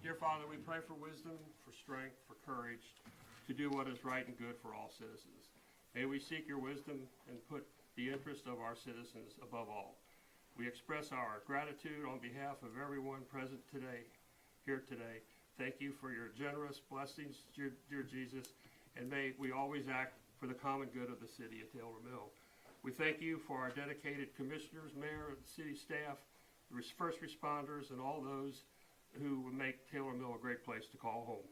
Dear Father, we pray for wisdom, for strength, for courage to do what is right and good for all citizens. May we seek your wisdom and put the interest of our citizens above all. We express our gratitude on behalf of everyone present here today. Thank you for your generous blessings, dear Jesus, and may we always act for the common good of the city of Taylor Mill. We thank you for our dedicated commissioners, mayor, and city staff, the first responders, and all those who would make Taylor Mill a great place to call home.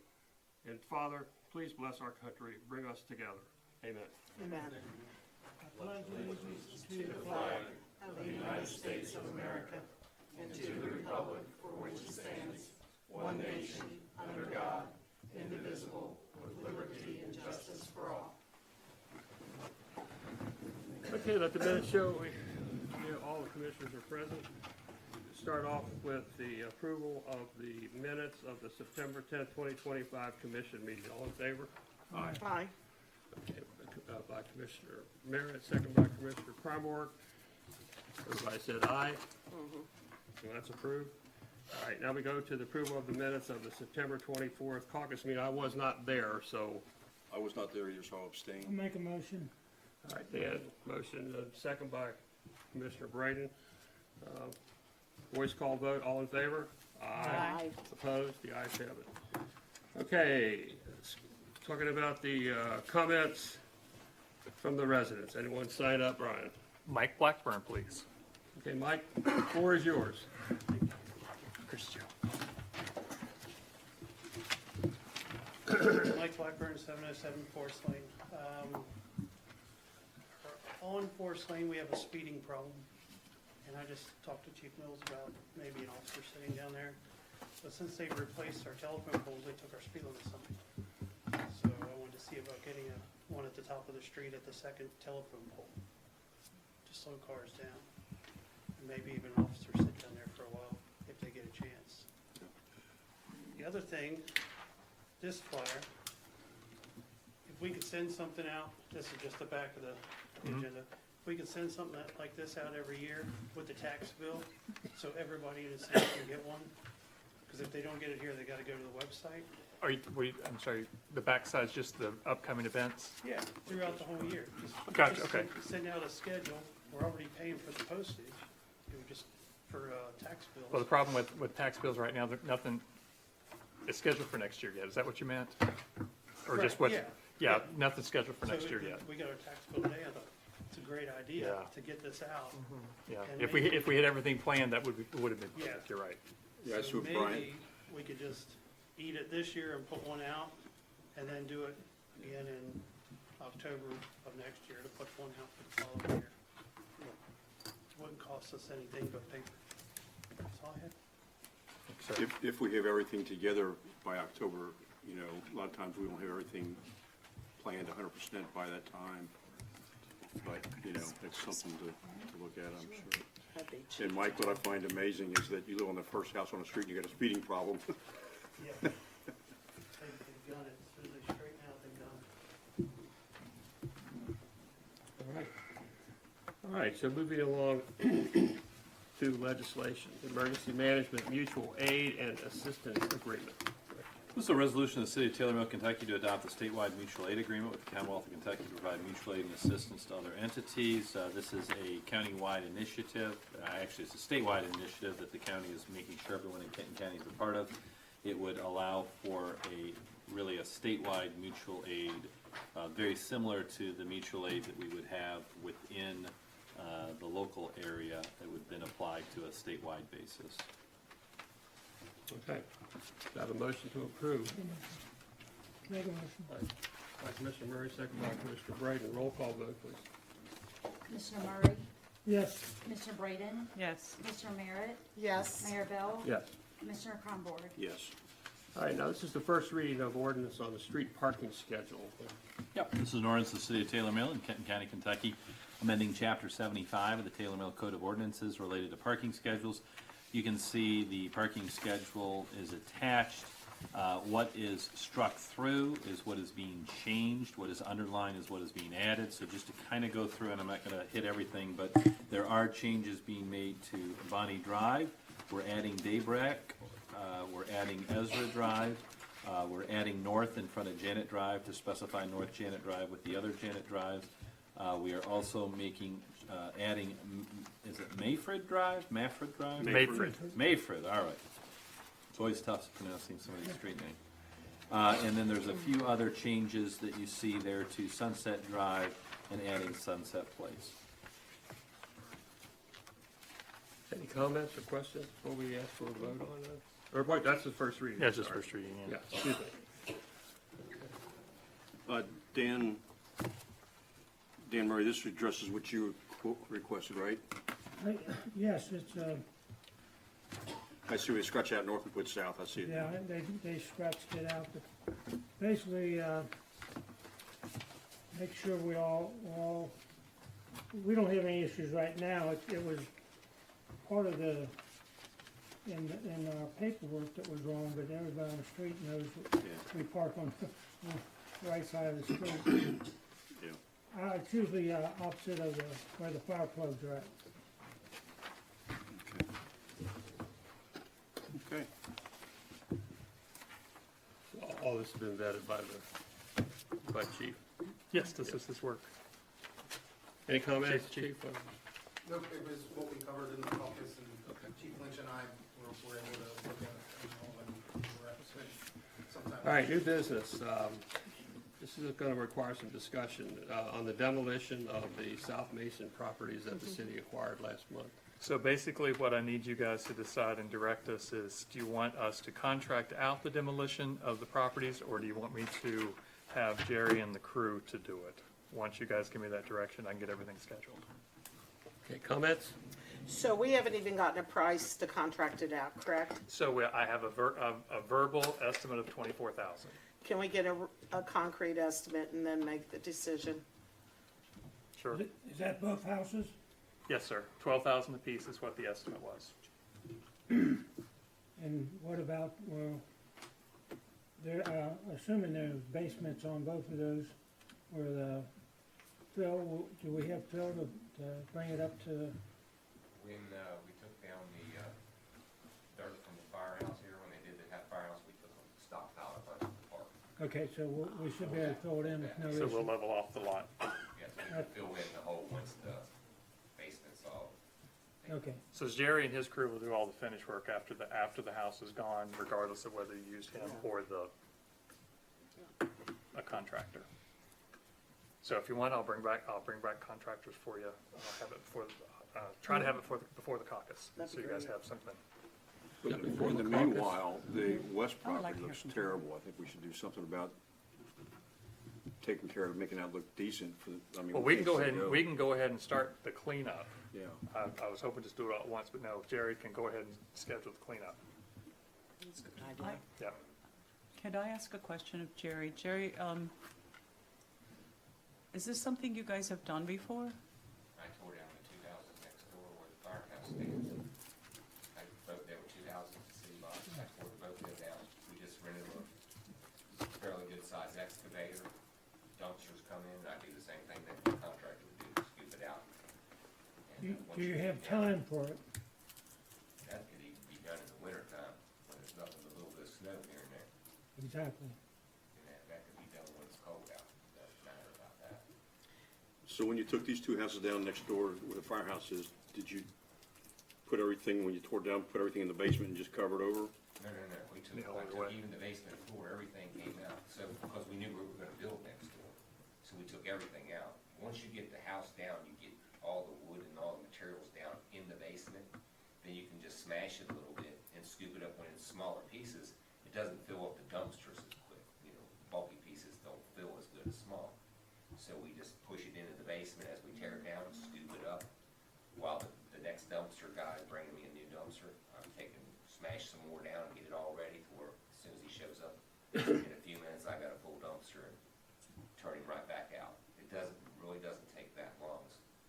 And Father, please bless our country, bring us together. Amen. Amen. I pledge allegiance to the flag of the United States of America and to the republic for which it stands, one nation, under God, indivisible, with liberty and justice for all. Okay, let the minutes show all the commissioners are present. Start off with the approval of the minutes of the September 10th, 2025 commission meeting. All in favor? Aye. Okay, by Commissioner Merritt, second by Commissioner Cromwell. Everybody said aye. So that's approved. All right, now we go to the approval of the minutes of the September 24th caucus meeting. I was not there, so. I was not there either, so I'll abstain. I'll make a motion. All right, Dan, motion, second by Commissioner Braden. Voice call vote, all in favor? Aye. Opposed? The ayes have it. Okay, talking about the comments from the residents. Anyone sign up, Brian? Mike Blackburn, please. Okay, Mike, the floor is yours. Chris Joe. Mike Blackburn, 707 Forest Lane. On Forest Lane, we have a speeding problem, and I just talked to Chief Mills about maybe an officer sitting down there. But since they've replaced our telephone poles, they took our speed limit sign. So I wanted to see about getting one at the top of the street at the second telephone pole, to slow cars down. And maybe even officers sit down there for a while if they get a chance. The other thing, this flyer, if we could send something out, this is just the back of the agenda. If we could send something like this out every year with the tax bill, so everybody in the city can get one. Because if they don't get it here, they gotta go to the website. I'm sorry, the backside's just the upcoming events? Yeah, throughout the whole year. Gotcha, Just okay. Send out a schedule. We're already paying for the postage. It would just, for tax bills. Well, the problem with tax bills right now, nothing is scheduled for next year yet. Is that what you meant? Or just Right, what? yeah. Nothing's scheduled for So next year yet. We got our tax bill today. I thought it's a great idea Yeah. to get this out. Yeah, And if we had everything planned, that would have been Yeah. perfect. You're right. Yeah, I So swooped Brian. maybe we could just eat it this year and put one out, and then do it again in October of next year to put one out for the following year. It wouldn't cost us anything but paper. That's all I had. So, If we have everything together by October, a lot of times we don't have everything planned 100% by that time. But, it's something to look at, I'm sure. That'd be cheap. And Mike, what I find amazing is that you live on the first house on the street and you got a speeding problem. Yeah. They've done it. As soon as they straighten out, they've done it. All right. All right, so moving along to legislation, Emergency Management Mutual Aid and Assistance Agreement. This is a resolution of the City of Taylor Mill, Kentucky to adopt a statewide mutual aid agreement with the Commonwealth of Kentucky to provide mutual aid and assistance to other entities. This is a county-wide initiative. Actually, it's a statewide initiative that the county is making sure everyone in Kenton County is a part of. It would allow for really a statewide mutual aid, very similar to the mutual aid that we would have within the local area that would then apply to a statewide basis. Okay. Do I have a motion to approve? Make a motion. By Commissioner Murray, second by Commissioner Braden. Roll call vote, please. Commissioner Murray, Yes. Commissioner Braden, Yes. Commissioner Merritt, Yes. Mayor Bell, Yes. Commissioner Kronborg. Yes. All right, now this is the first reading of ordinance on the street parking schedule. Yep, this is an ordinance of the City of Taylor Mill in Kenton County, Kentucky, amending Chapter 75 of the Taylor Mill Code of Ordinances related to parking schedules. You can see the parking schedule is attached. What is struck through is what is being changed. What is underlined is what is being added. So just to kind of go through, and I'm not going to hit everything, but there are changes being made to Bonnie Drive. We're adding Daybreak we're adding Ezra Drive. We're adding north in front of Janet Drive to specify North Janet Drive with the other Janet Drives. We are also adding, is it Mayfred Drive? Maffred Drive? Mayfred. Mayfred, all right. It's always tough pronouncing somebody's street name. And then there's a few other changes that you see there to Sunset Drive and adding Sunset Place. Any comments or questions before we ask for a vote on that? Or wait, that's the first reading. Yeah, it's just sorry. first reading, yeah. Yeah, excuse me. Dan Murray, this addresses what you requested, right? Yes, it's, I see we scratch out north and put south, I see it. yeah, they scratched it out, but basically, make sure we we don't have any issues right now. It was part of in our paperwork that was wrong, but everybody on the street knows that we park on the right side of the street. Yeah. It's usually opposite of where the fire plugs are at. Okay. All this has been vetted by chief. Yes, this is this work. Any comments, Chief? chief? Nope, it was what we covered in the caucus, and Chief Lynch and I were able to look at it, and we're at the finish sometime. All right, new business. This is going to require some discussion on the demolition of the South Mason properties that the city acquired last month. So basically, what I need you guys to decide and direct us is, do you want us to contract out the demolition of the properties, or do you want me to have Jerry and the crew to do it? Once you guys give me that direction, I can get everything scheduled. Okay, comments? So we haven't even gotten a price to contract it out, correct? So I have a verbal estimate of 24,000. Can we get a concrete estimate and then make the decision? Sure. Is that both houses? Yes, sir. 12,000 apiece is what the estimate was. And what about, well, there, assuming there's basements on both of those, where the fill, do we have fill to bring it up to, When we took down the dirt from the firehouse here, when they did the firehouse, we took a stockpile up under the park. okay, so we should be able to fill it in with no So we'll issue? level off the lot. Yes, we can fill in the hole once the basement's all. Okay, So Jerry and his crew will do all the finish work after the house is gone, regardless of whether you used him or a contractor. So if you want, I'll bring back contractors for you. I'll have it try to have it before the caucus, That'd so be you guys great. have something. But in the meanwhile, the west property looks terrible. I think we should do something about taking care of making that look decent for, I mean. Well, we can go ahead and start the cleanup. Yeah. I was hoping to just do it all at once, but no, Jerry can go ahead and schedule the cleanup. That's a good idea. Yeah. Could I ask a question of Jerry? Jerry, is this something you guys have done before? I tore down the 2 houses next door where the firehouse stands. There were 2 houses in the city lot. I tore both of them down. We just rented a fairly good sized excavator. Dumpsters come in, I do the same thing that the contractor would do, scoop it out. And, once do you get have it down, time for it? That could even be done in the winter time, when there's nothing but a little bit of snow here and there. Exactly. And that could be done when it's cold out. Doesn't matter about that. So when you took these 2 houses down next door where the firehouse is, did you put everything, when you tore down, put everything in the basement and just cover it over? No. We took, The whole I way. took even the basement floor, everything came out. So, because we knew we were gonna build next door. So we took everything out. Once you get the house down, you get all the wood and all the materials down in the basement. Then you can just smash it a little bit and scoop it up when it's smaller pieces. It doesn't fill up the dumpsters as quick. You know, bulky pieces don't fill as good as small. So we just push it into the basement as we tear it down and scoop it up. While the next dumpster guy is bringing me a new dumpster, I'm taking, smash some more down and get it all ready to where as soon as he shows up, in a few minutes, I got a full dumpster and turn him right back out. It really doesn't take that long.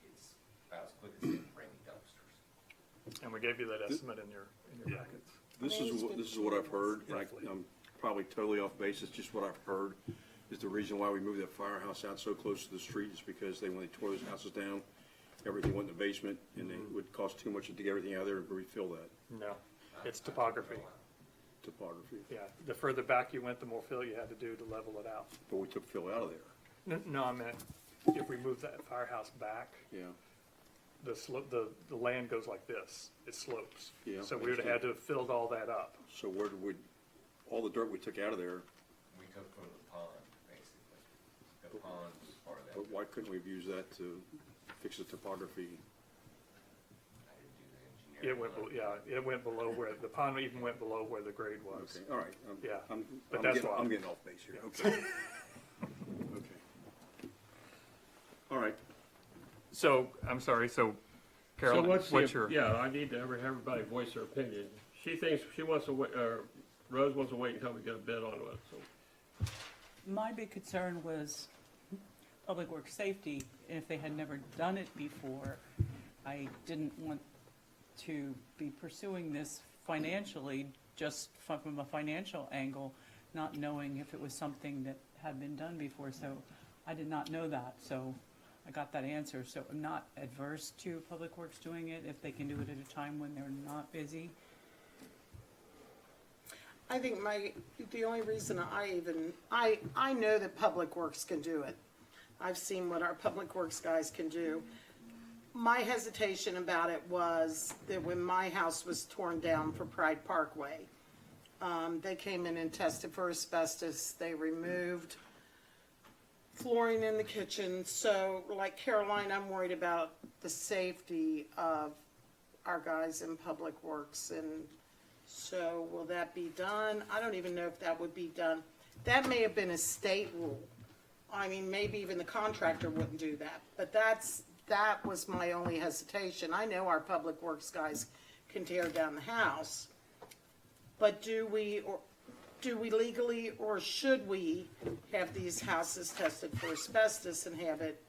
It's about as quick as they can bring me dumpsters. And we gave you that estimate in your packets. This is what I've heard, and Roughly. I'm probably totally off base, it's just what I've heard, is the reason why we moved that firehouse out so close to the street is because when they tore those houses down, everything went in the basement, and it would cost too much to get everything out of there and refill that. No, it's topography. topography. Yeah, the further back you went, the more fill you had to do to level it out. But we took fill out of there, No, I meant if we move that firehouse back, yeah. the slope, the land goes like this. It slopes. Yeah, So I we would have had understand. to have filled all that up. So where did we, all the dirt we took out of there, We took from the pond, basically. The pond was part of that. but why couldn't we have used that to fix the topography? I didn't do the It engineering. went, it went below where, the pond even went below where the grade was. Okay, all right. Yeah, I'm but that's getting, why. I'm getting off base here, okay. Okay. All right, So, I'm sorry, so So Carolyn, what's your? yeah, I need to have everybody voice their opinion. She thinks, she wants to wait, Rose wants to wait until we get a bid on it, so. My big concern was public works safety, and if they had never done it before, I didn't want to be pursuing this financially, just from a financial angle, not knowing if it was something that had been done before, so I did not know that, so I got that answer, so I'm not adverse to public works doing it, if they can do it at a time when they're not busy. I think the only reason I know that Public Works can do it. I've seen what our Public Works guys can do. My hesitation about it was that when my house was torn down for Pride Parkway, they came in and tested for asbestos. They removed flooring in the kitchen. So like Caroline, I'm worried about the safety of our guys in Public Works, and so will that be done? I don't even know if that would be done. That may have been a state rule. I mean, maybe even the contractor wouldn't do that, but that was my only hesitation. I know our Public Works guys can tear down the house, but do we legally, or should we have these houses tested for asbestos and have it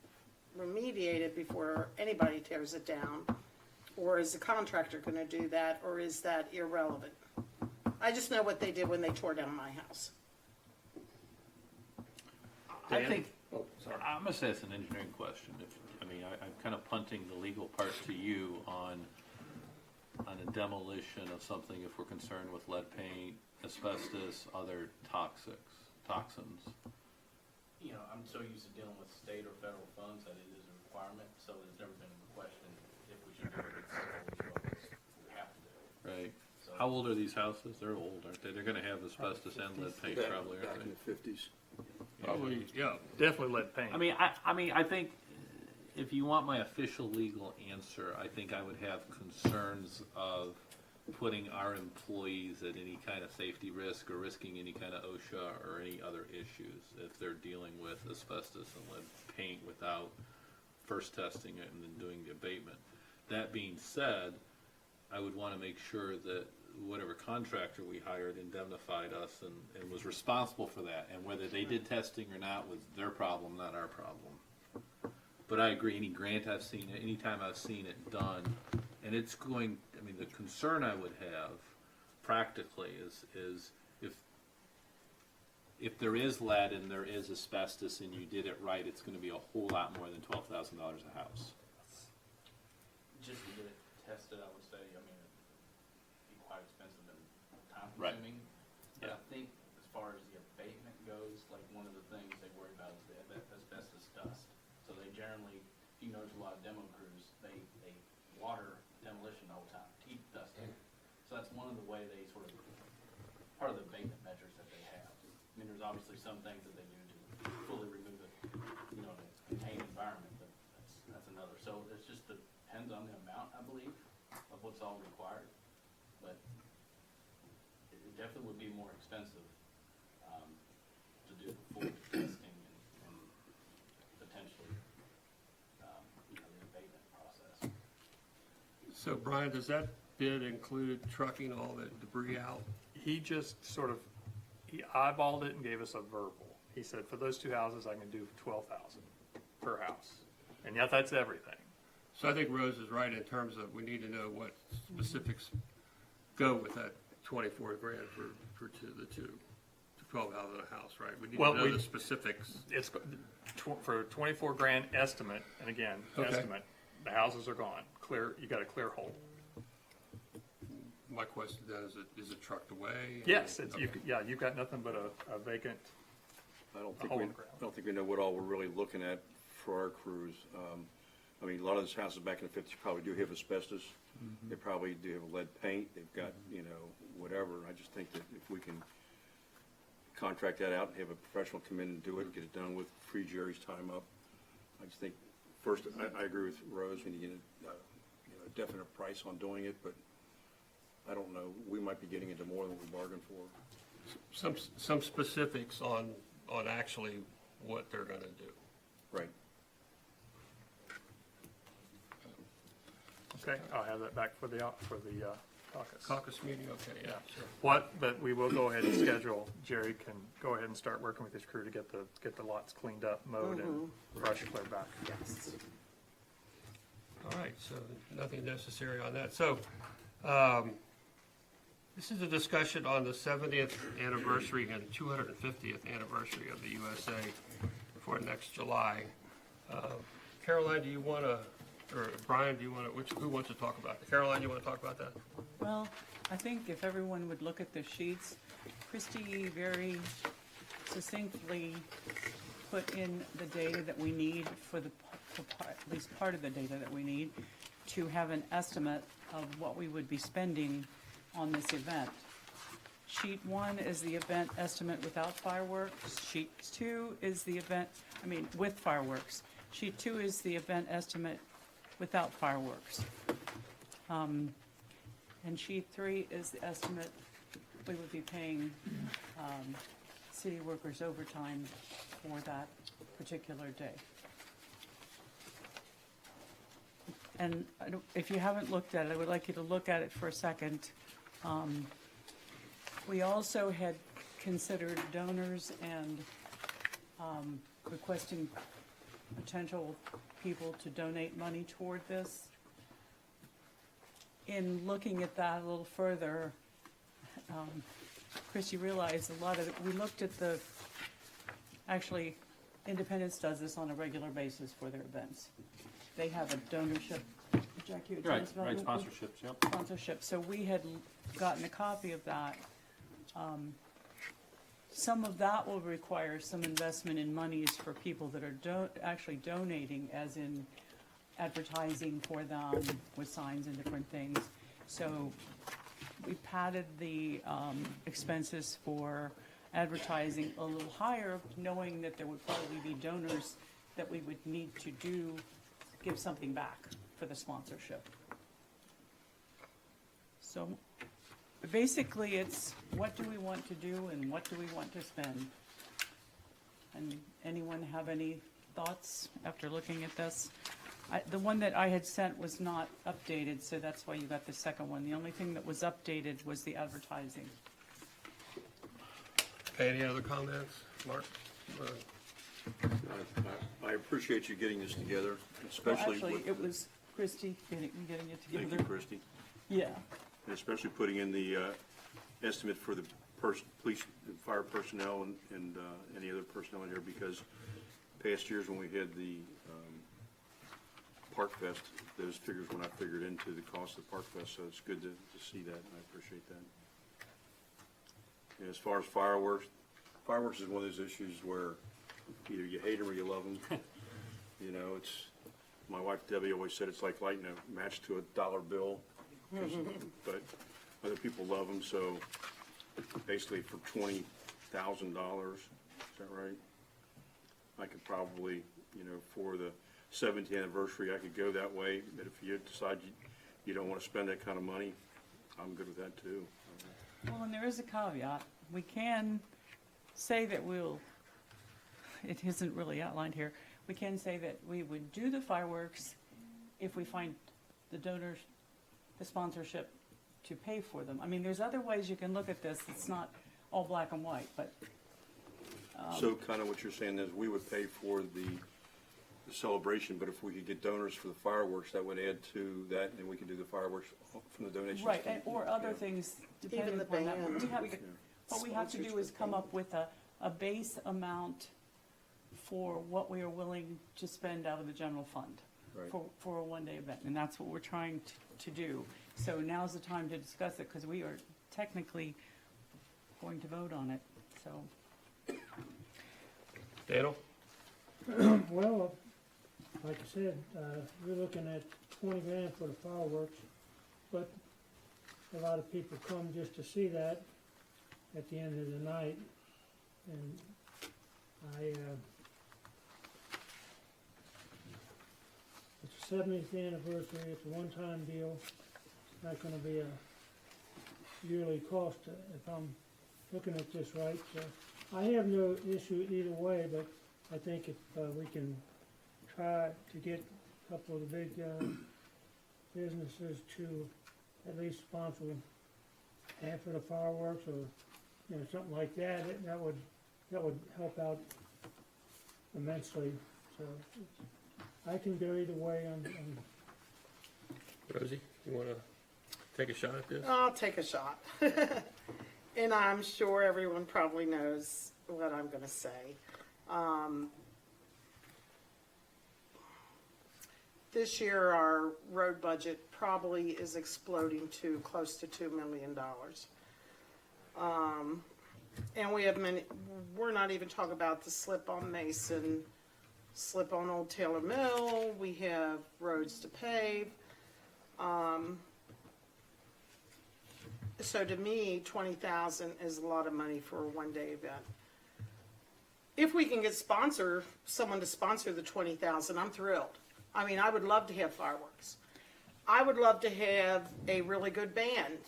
remediated before anybody tears it down? Or is the contractor gonna do that, or is that irrelevant? I just know what they did when they tore down my house. I Dan? think, Oh, sorry. I'm gonna say it's an engineering question. I'm kind of punting the legal part to you on a demolition of something if we're concerned with lead paint, asbestos, other toxins. You know, I'm so used to dealing with state or federal funds that it is a requirement, so there's never been a question if we should do it, it's always what we have to do. Right. So, How old are these houses? They're old, aren't they? They're gonna have asbestos and lead paint probably, back aren't in they? the fifties. Probably, yeah. Definitely lead paint. I think if you want my official legal answer, I think I would have concerns of putting our employees at any kind of safety risk or risking any kind of OSHA or any other issues if they're dealing with asbestos and lead paint without first testing it and then doing the abatement. That being said, I would want to make sure that whatever contractor we hired indemnified us and was responsible for that. And whether they did testing or not was their problem, not our problem. But I agree, any grant I've seen, anytime I've seen it done, and it's going, the concern I would have practically is if there is lead and there is asbestos and you did it right, it's gonna be a whole lot more than $12,000 a house. just to get it tested, I would say, it'd be quite expensive and time Right. consuming. But I think as far as the abatement goes, like one of the things they worry about is the asbestos dust. So they generally, if you notice a lot of demo crews, they water demolition the whole time, keep dusting. So that's one of the way they sort of, part of the abatement measures that they have. There's obviously some things that they do to fully remove it, to contain the environment, but that's another. So it just depends on the amount, I believe, of what's all required. But it definitely would be more expensive to do the full testing and potentially, the abatement process. So Brian, does that bid include trucking all the debris out? He just he eyeballed it and gave us a verbal. He said, for those two houses, I can do 12,000 per house. And yet that's everything. So I think Rose is right in terms of we need to know what specifics go with that 24 grand for the 12 houses in a house, right? We need Well, to know we- the specifics. It's for a 24 grand estimate, and again, Okay. estimate, the houses are gone. You got a clear hole. my question then, is it trucked away? Yes, it's, Okay. you've got nothing but a vacant, I don't A think hole we, in the ground. I don't think we know what all we're really looking at for our crews. I mean, a lot of these houses back in the 50s probably do have asbestos. They probably do have lead paint. They've got, whatever. I just think that if we can contract that out and have a professional come in and do it, get it done with, free Jerry's time up. I just think, first, I agree with Rose, we need to get a definite price on doing it, but I don't know, we might be getting into more than we bargained for. Some specifics on actually what they're gonna do. Right. okay, I'll have that back for the caucus. Caucus meeting, okay, yeah, sure. But we will go ahead and schedule, Jerry can go ahead and start working with his crew to get the lots cleaned up, mowed, and brush cleared back. Yes. All right, so nothing necessary on that. So, this is a discussion on the 70th anniversary and 250th anniversary of the USA for next July. Caroline, do you want to, or Brian, do you want to, who wants to talk about it? Caroline, you want to talk about that? Well, I think if everyone would look at the sheets, Christie very succinctly put in the data that we need for at least part of the data that we need to have an estimate of what we would be spending on this event. Sheet 1 is the event estimate without fireworks. Sheet 2 is the event, with fireworks. Sheet 2 is the event estimate without fireworks. And sheet 3 is the estimate we would be paying city workers overtime for that particular day. And if you haven't looked at it, I would like you to look at it for a second. We also had considered donors and requesting potential people to donate money toward this. In looking at that a little further, Christie realized we looked at actually, Independence does this on a regular basis for their events. They have a donorship, Jackie, would you Right, tell us about it? sponsorships, yep. Sponsorship, so we had gotten a copy of that. Some of that will require some investment in monies for people that are actually donating, as in advertising for them with signs and different things. So we padded the expenses for advertising a little higher, knowing that there would probably be donors that we would need to give something back for the sponsorship. So basically, it's what do we want to do and what do we want to spend? And anyone have any thoughts after looking at this? The one that I had sent was not updated, so that's why you got the second one. The only thing that was updated was the advertising. Okay, any other comments? Mark? I appreciate you getting this together, Well, especially actually, with, it was Christie getting it together. thank you, Christie, Yeah. and especially putting in the estimate for the police and fire personnel and any other personnel in here, because past years when we had the Park Fest, those figures were not figured into the cost of Park Fest, so it's good to see that, and I appreciate that. And as far as fireworks is one of those issues where either you hate them or you love them. My wife Debbie always said it's like lighting a match to a dollar bill, but other people love them, so basically for $20,000, is that right? I could probably, for the 70th anniversary, I could go that way, but if you decide you don't want to spend that kind of money, I'm good with that too. Well, and there is a caveat. We can say that it isn't really outlined here. We can say that we would do the fireworks if we find the donors, the sponsorship to pay for them. There's other ways you can look at this. It's not all black and white, but So kind of what you're saying is we would pay for the celebration, but if we could get donors for the fireworks, that would add to that, and we could do the fireworks from the donations. right, or other Yeah. things Even depending the upon that. band. What we have to do is come up with a base amount for what we are willing to spend out of the general fund Right. for a one-day event, and that's what we're trying to do. So now's the time to discuss it, because we are technically going to vote on it, so. Daniel? Well, like I said, we're looking at 20 grand for the fireworks, but a lot of people come just to see that at the end of the night. And it's the 70th anniversary, it's a one-time deal. It's not gonna be a yearly cost, if I'm looking at this right. So I have no issue either way, but I think if we can try to get a couple of the big businesses to at least sponsor half of the fireworks, or something like that, that would help out immensely. So I can go either way. Rosie, you wanna take a shot at this? I'll take a shot. And I'm sure everyone probably knows what I'm gonna say. This year, our road budget probably is exploding to close to $2 million. And we have we're not even talking about the slip on Mason, slip on Old Taylor Mill, we have roads to pave. So to me, 20,000 is a lot of money for a one-day event. If we can get someone to sponsor the 20,000, I'm thrilled. I mean, I would love to have fireworks. I would love to have a really good band,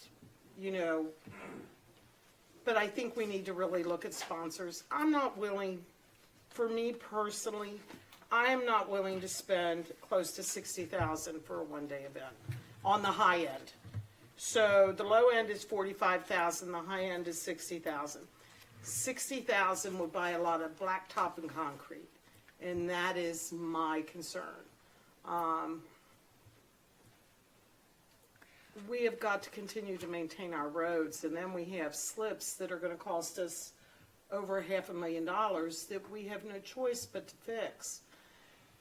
but I think we need to really look at sponsors. I'm not willing, for me personally, I am not willing to spend close to 60,000 for a one-day event on the high end. So the low end is 45,000, the high end is 60,000. 60,000 would buy a lot of blacktop and concrete, and that is my concern. We have got to continue to maintain our roads, and then we have slips that are going to cost us over $500,000 that we have no choice but to fix.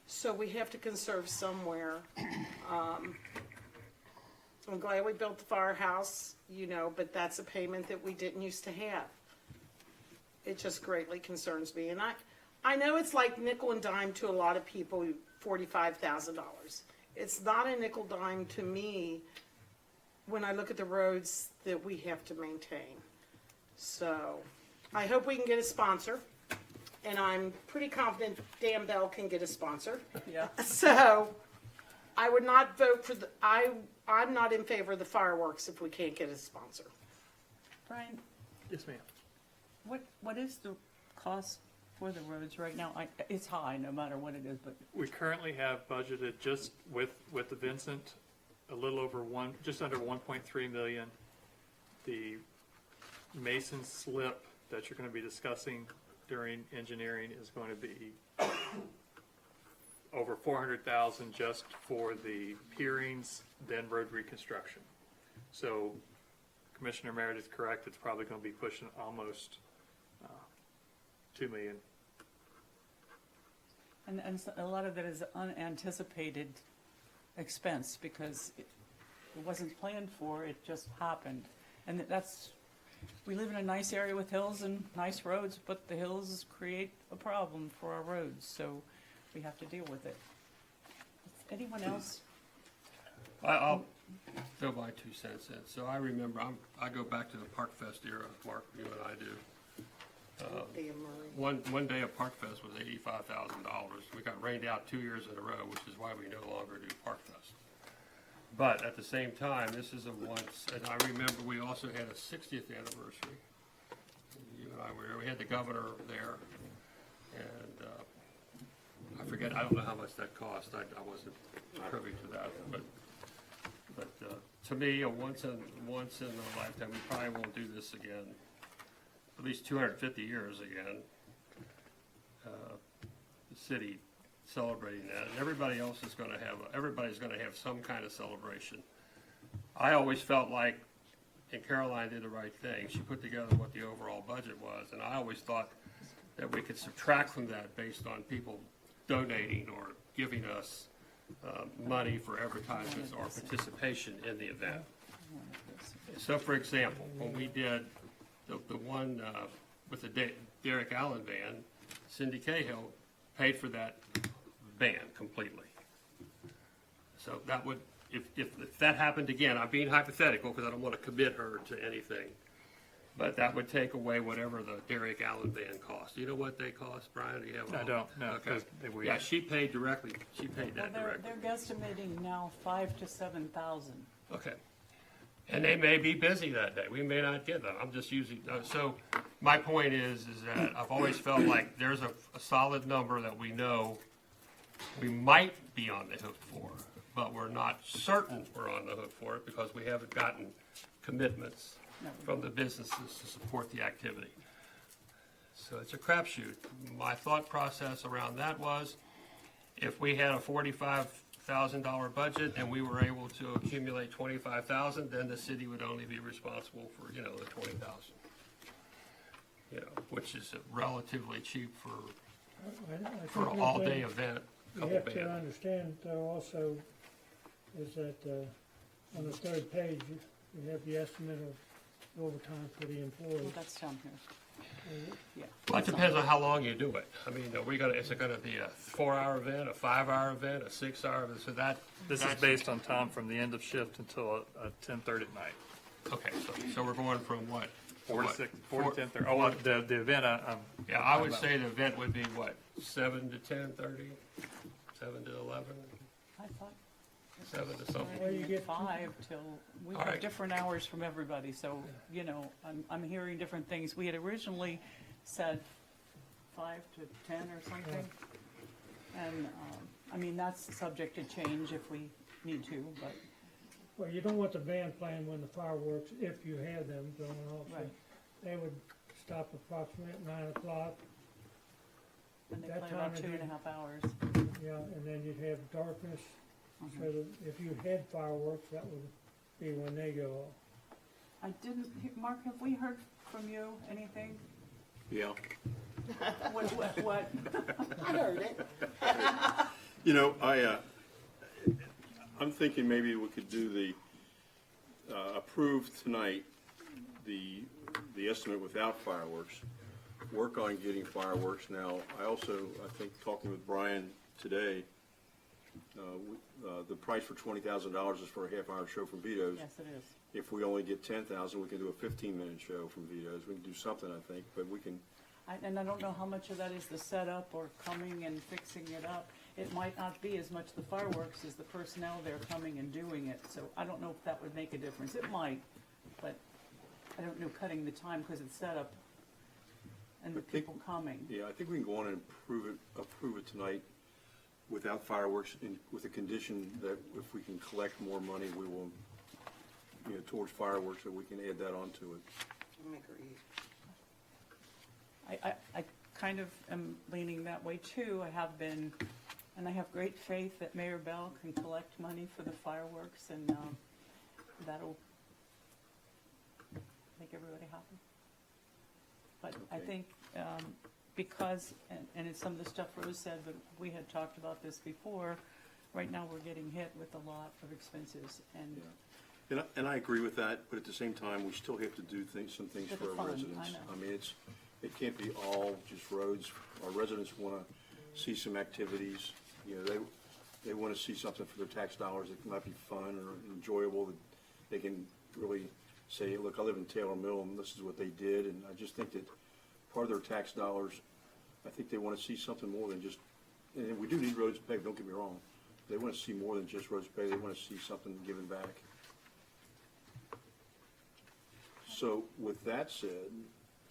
So we have to conserve somewhere. I'm glad we built the firehouse, but that's a payment that we didn't used to have. It just greatly concerns me. And I know it's like nickel and dime to a lot of people, $45,000. It's not a nickel dime to me when I look at the roads that we have to maintain. So I hope we can get a sponsor, and I'm pretty confident Dan Bell can get a sponsor. Yeah. So I would not vote for I'm not in favor of the fireworks if we can't get a sponsor. Brian, Yes, ma'am. what is the cost for the roads right now? It's high, no matter what it is, but We currently have budgeted just with the Vincent, a little over just under 1.3 million. The Mason slip that you're gonna be discussing during engineering is going to be over 400,000 just for the pierings, then road reconstruction. So Commissioner Merritt is correct, it's probably gonna be pushing almost 2 million. and so a lot of it is unanticipated expense, because it wasn't planned for, it just happened. And we live in a nice area with hills and nice roads, but the hills create a problem for our roads, so we have to deal with it. Anyone else? I'll throw my 2 cents in. So I remember, I go back to the Park Fest era, Mark, you and I do. Dan Murray. One day of Park Fest was $85,000. We got rained out 2 years in a row, which is why we no longer do Park Fest. But at the same time, this is a once, and I remember we also had a 60th anniversary. You and I were there. We had the governor there, and I forget, I don't know how much that cost. I wasn't privy to that, but to me, a once in a lifetime. We probably won't do this again. At least 250 years again. The city celebrating that, and everybody else is going to have. Everybody's going to have some kind of celebration. I always felt like, and Caroline did the right thing. She put together what the overall budget was, and I always thought that we could subtract from that based on people donating or giving us money for advertisements or participation in the event. one of this. So for example, when we did the one with the Derek Allen van, Cindy Cahill paid for that van completely. So that would, if that happened again, I'm being hypothetical because I don't want to commit her to anything, but that would take away whatever the Derek Allen van cost. Do you know what they cost, Brian? Do you have? I don't, no, Okay. 'cause we- Yeah, she paid directly, she paid Well, that they're directly. guesstimating now 5,000 to 7,000. Okay. And they may be busy that day. We may not get them. I'm just using, so my point is that I've always felt like there's a solid number that we know we might be on the hook for, but we're not certain we're on the hook for it because we haven't gotten commitments from the businesses to support the activity. So it's a crapshoot. My thought process around that was, if we had a $45,000 budget and we were able to accumulate 25,000, then the city would only be responsible for, the 20,000. Which is relatively cheap for for an all-day event, You couple have to band. understand though also is that, on the third page, you have the estimate of overtime for the Well, employees. that's down here. Yeah. Well, it depends on how long you do it. I mean, is it gonna be a 4-hour event, a 5-hour event, a 6-hour event? So This is based on time from the end of shift until 10:30 at night. Okay, so we're going from what? 4 to What? 6, 4 to 10:30. Oh, well, the event, Yeah, I would say the event would be what, 7 to 10:30, 7 to 11, I thought 7 to something? Well, you at get- 5 till, we All have right. different hours from everybody, so, I'm hearing different things. We had originally said 5 to 10 or something. And, that's subject to change if we need to, but, Well, you don't want the band playing when the fireworks, if you have them going off. So Right. They would stop approximately at 9 o'clock, and they That play time about of 2.5 hours. yeah, and then you'd have darkness. Mhm. So that if you had fireworks, that would be when they go off. I didn't, Mark, have we heard from you anything? Yeah. What? I heard it. I'm thinking maybe we could do the, approve tonight, the estimate without fireworks, work on getting fireworks. Now, I think talking with Brian today, the price for $20,000 is for a half-hour show from Vito's. Yes, it is. If we only get 10,000, we can do a 15-minute show from Vito's. We can do something, I think, but we can, And I don't know how much of that is the setup or coming and fixing it up. It might not be as much the fireworks as the personnel there coming and doing it. So I don't know if that would make a difference. It might, but I don't know cutting the time because it's set up and the I think- people coming. yeah, I think we can go on and approve it tonight without fireworks, with the condition that if we can collect more money, we will, towards fireworks, that we can add that onto it. I kind of am leaning that way too. I have been, and I have great faith that Mayor Bell can collect money for the fireworks and that'll make everybody happy. But I Okay. think because, and it's some of the stuff Rose said, but we had talked about this before, right now we're getting hit with a lot of expenses and And I agree with that, but at the same time, we still have to do some things For for the our fun, residents. I know. I mean, it can't be all just roads. Our residents want to see some activities. They want to see something for their tax dollars that might be fun or enjoyable, that they can really say, look, I live in Taylor Mill and this is what they did. And I just think that part of their tax dollars, I think they want to see something more than just, and we do need roads paved, don't get me wrong. They want to see more than just roads paved. They want to see something given back. So with that said,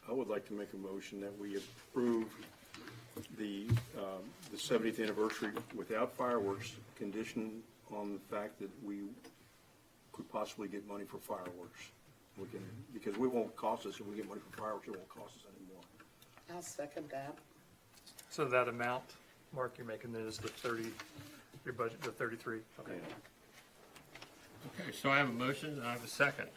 I would like to make a motion that we approve the 70th anniversary without fireworks, conditioned on the fact that we could possibly get money for fireworks. Because it won't cost us, if we get money for fireworks, it won't cost us anymore. I'll second that. So that amount, Mark, you're making is the 30, your budget, the 33? Okay. Okay, so I have a motion and I have a second.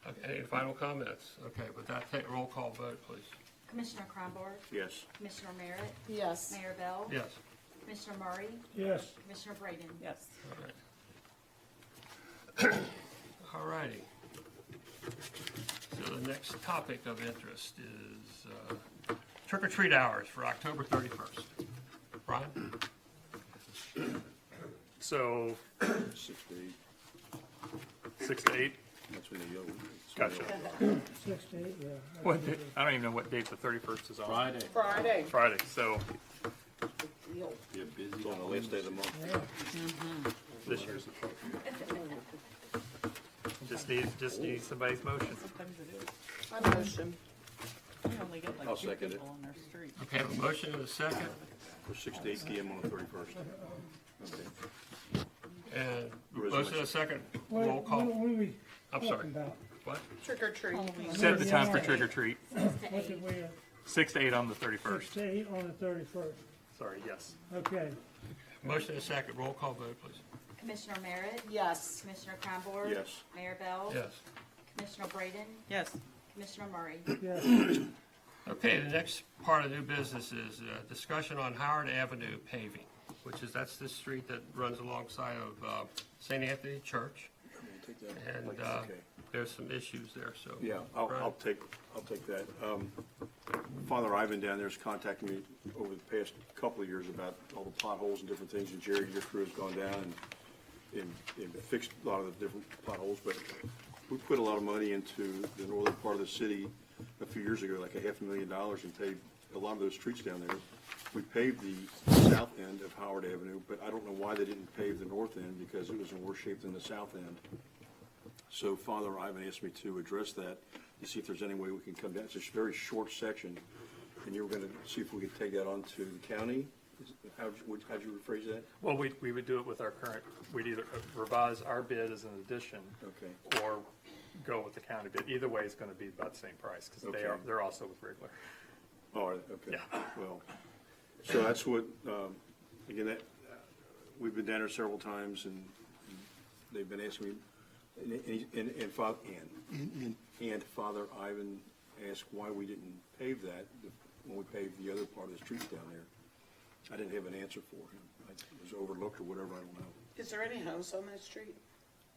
Okay, any final comments? Okay, with that, take roll call vote, please. Commissioner Kronborg, Yes. Commissioner Merritt, Yes. Mayor Bell, Yes. Commissioner Murray, Yes, Commissioner Braden. yes. All right. All righty. So the next topic of interest is trick or treat hours for October 31st. Brian? So, 6 to 8, 6 to 8? that's when they go. Gotcha. 6 to 8, yeah. What day, I don't even know what date the 31st is on. Friday. Friday. Friday, so Deal. You're busy. It's on the last day of the month. Yeah. this year's. Just need somebody's motion. Sometimes it is. I motion. We only get I'll like two second it. people on our street. Okay, I have a motion and a second. For 6 to 8 PM on the 31st. Okay. And motion and a second. What Roll call. what are we I'm talking sorry. about? What? Trick or treat. Set the time for trick or treat, 6 to 8. What did we, 6 to 8 on the 6 31st. to 8 on the 31st? Sorry, yes. Okay, Motion and a second. Roll call vote, please. Commissioner Merritt? Yes. Commissioner Kronborg? Yes. Mayor Bell? Yes. Commissioner Braden? Yes, Commissioner Murray? yes. Okay, the next part of new business is discussion on Howard Avenue paving, which is, that's the street that runs alongside of St. Anthony Church. Take that. And Okay. there's some issues there, so. Yeah, Brian? I'll take that. Father Ivan down there has contacted me over the past couple of years about all the potholes and different things, and Jerry, your crew has gone down and fixed a lot of the different potholes, but we put a lot of money into the northern part of the city a few years ago, like $500,000, and paved a lot of those streets down there. We paved the south end of Howard Avenue, but I don't know why they didn't pave the north end, because it was in worse shape than the south end. So Father Ivan asked me to address that, to see if there's any way we can come down. It's a very short section, and you were gonna see if we could take that onto the county? How'd you rephrase that? Well, we would do it with our current, we'd either revise our bid as an addition Okay. or go with the county bid. Either way, it's gonna be about the same price, because Okay. they're also with regular. All right, okay. Yeah. Well, so that's what, again, that, we've been down there several times, and they've been asking me, and Father Ivan asked why we didn't pave that when we paved the other part of the streets down there. I didn't have an answer for him. It was overlooked or whatever, I don't know. Is there any homes on that street?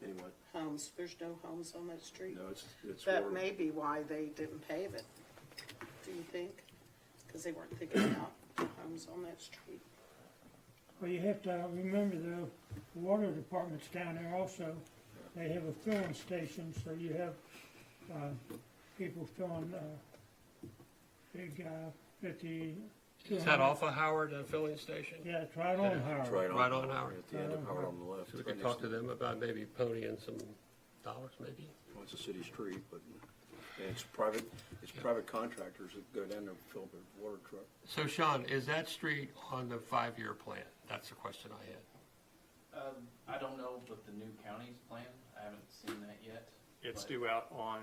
Anyway, Homes, there's no homes on that street? no, it's. That over- may be why they didn't pave it. Do you think? Because they weren't thinking about homes on that street. Well, you have to remember though, the water department's down there also. They have a filling station, so you have, people filling, big, 50. Is that off of Howard filling station? Yeah, it's right on It's Howard. Right on Howard. At the end of Howard on the left. So we right could next talk to them about maybe ponying some dollars, maybe? Well, it's a city street, but, and it's private contractors that go down there and fill their water truck. So Sean, is that street on the 5-year plan? That's the question I had. I don't know what the new county's plan, I haven't seen that yet. It's but- due out on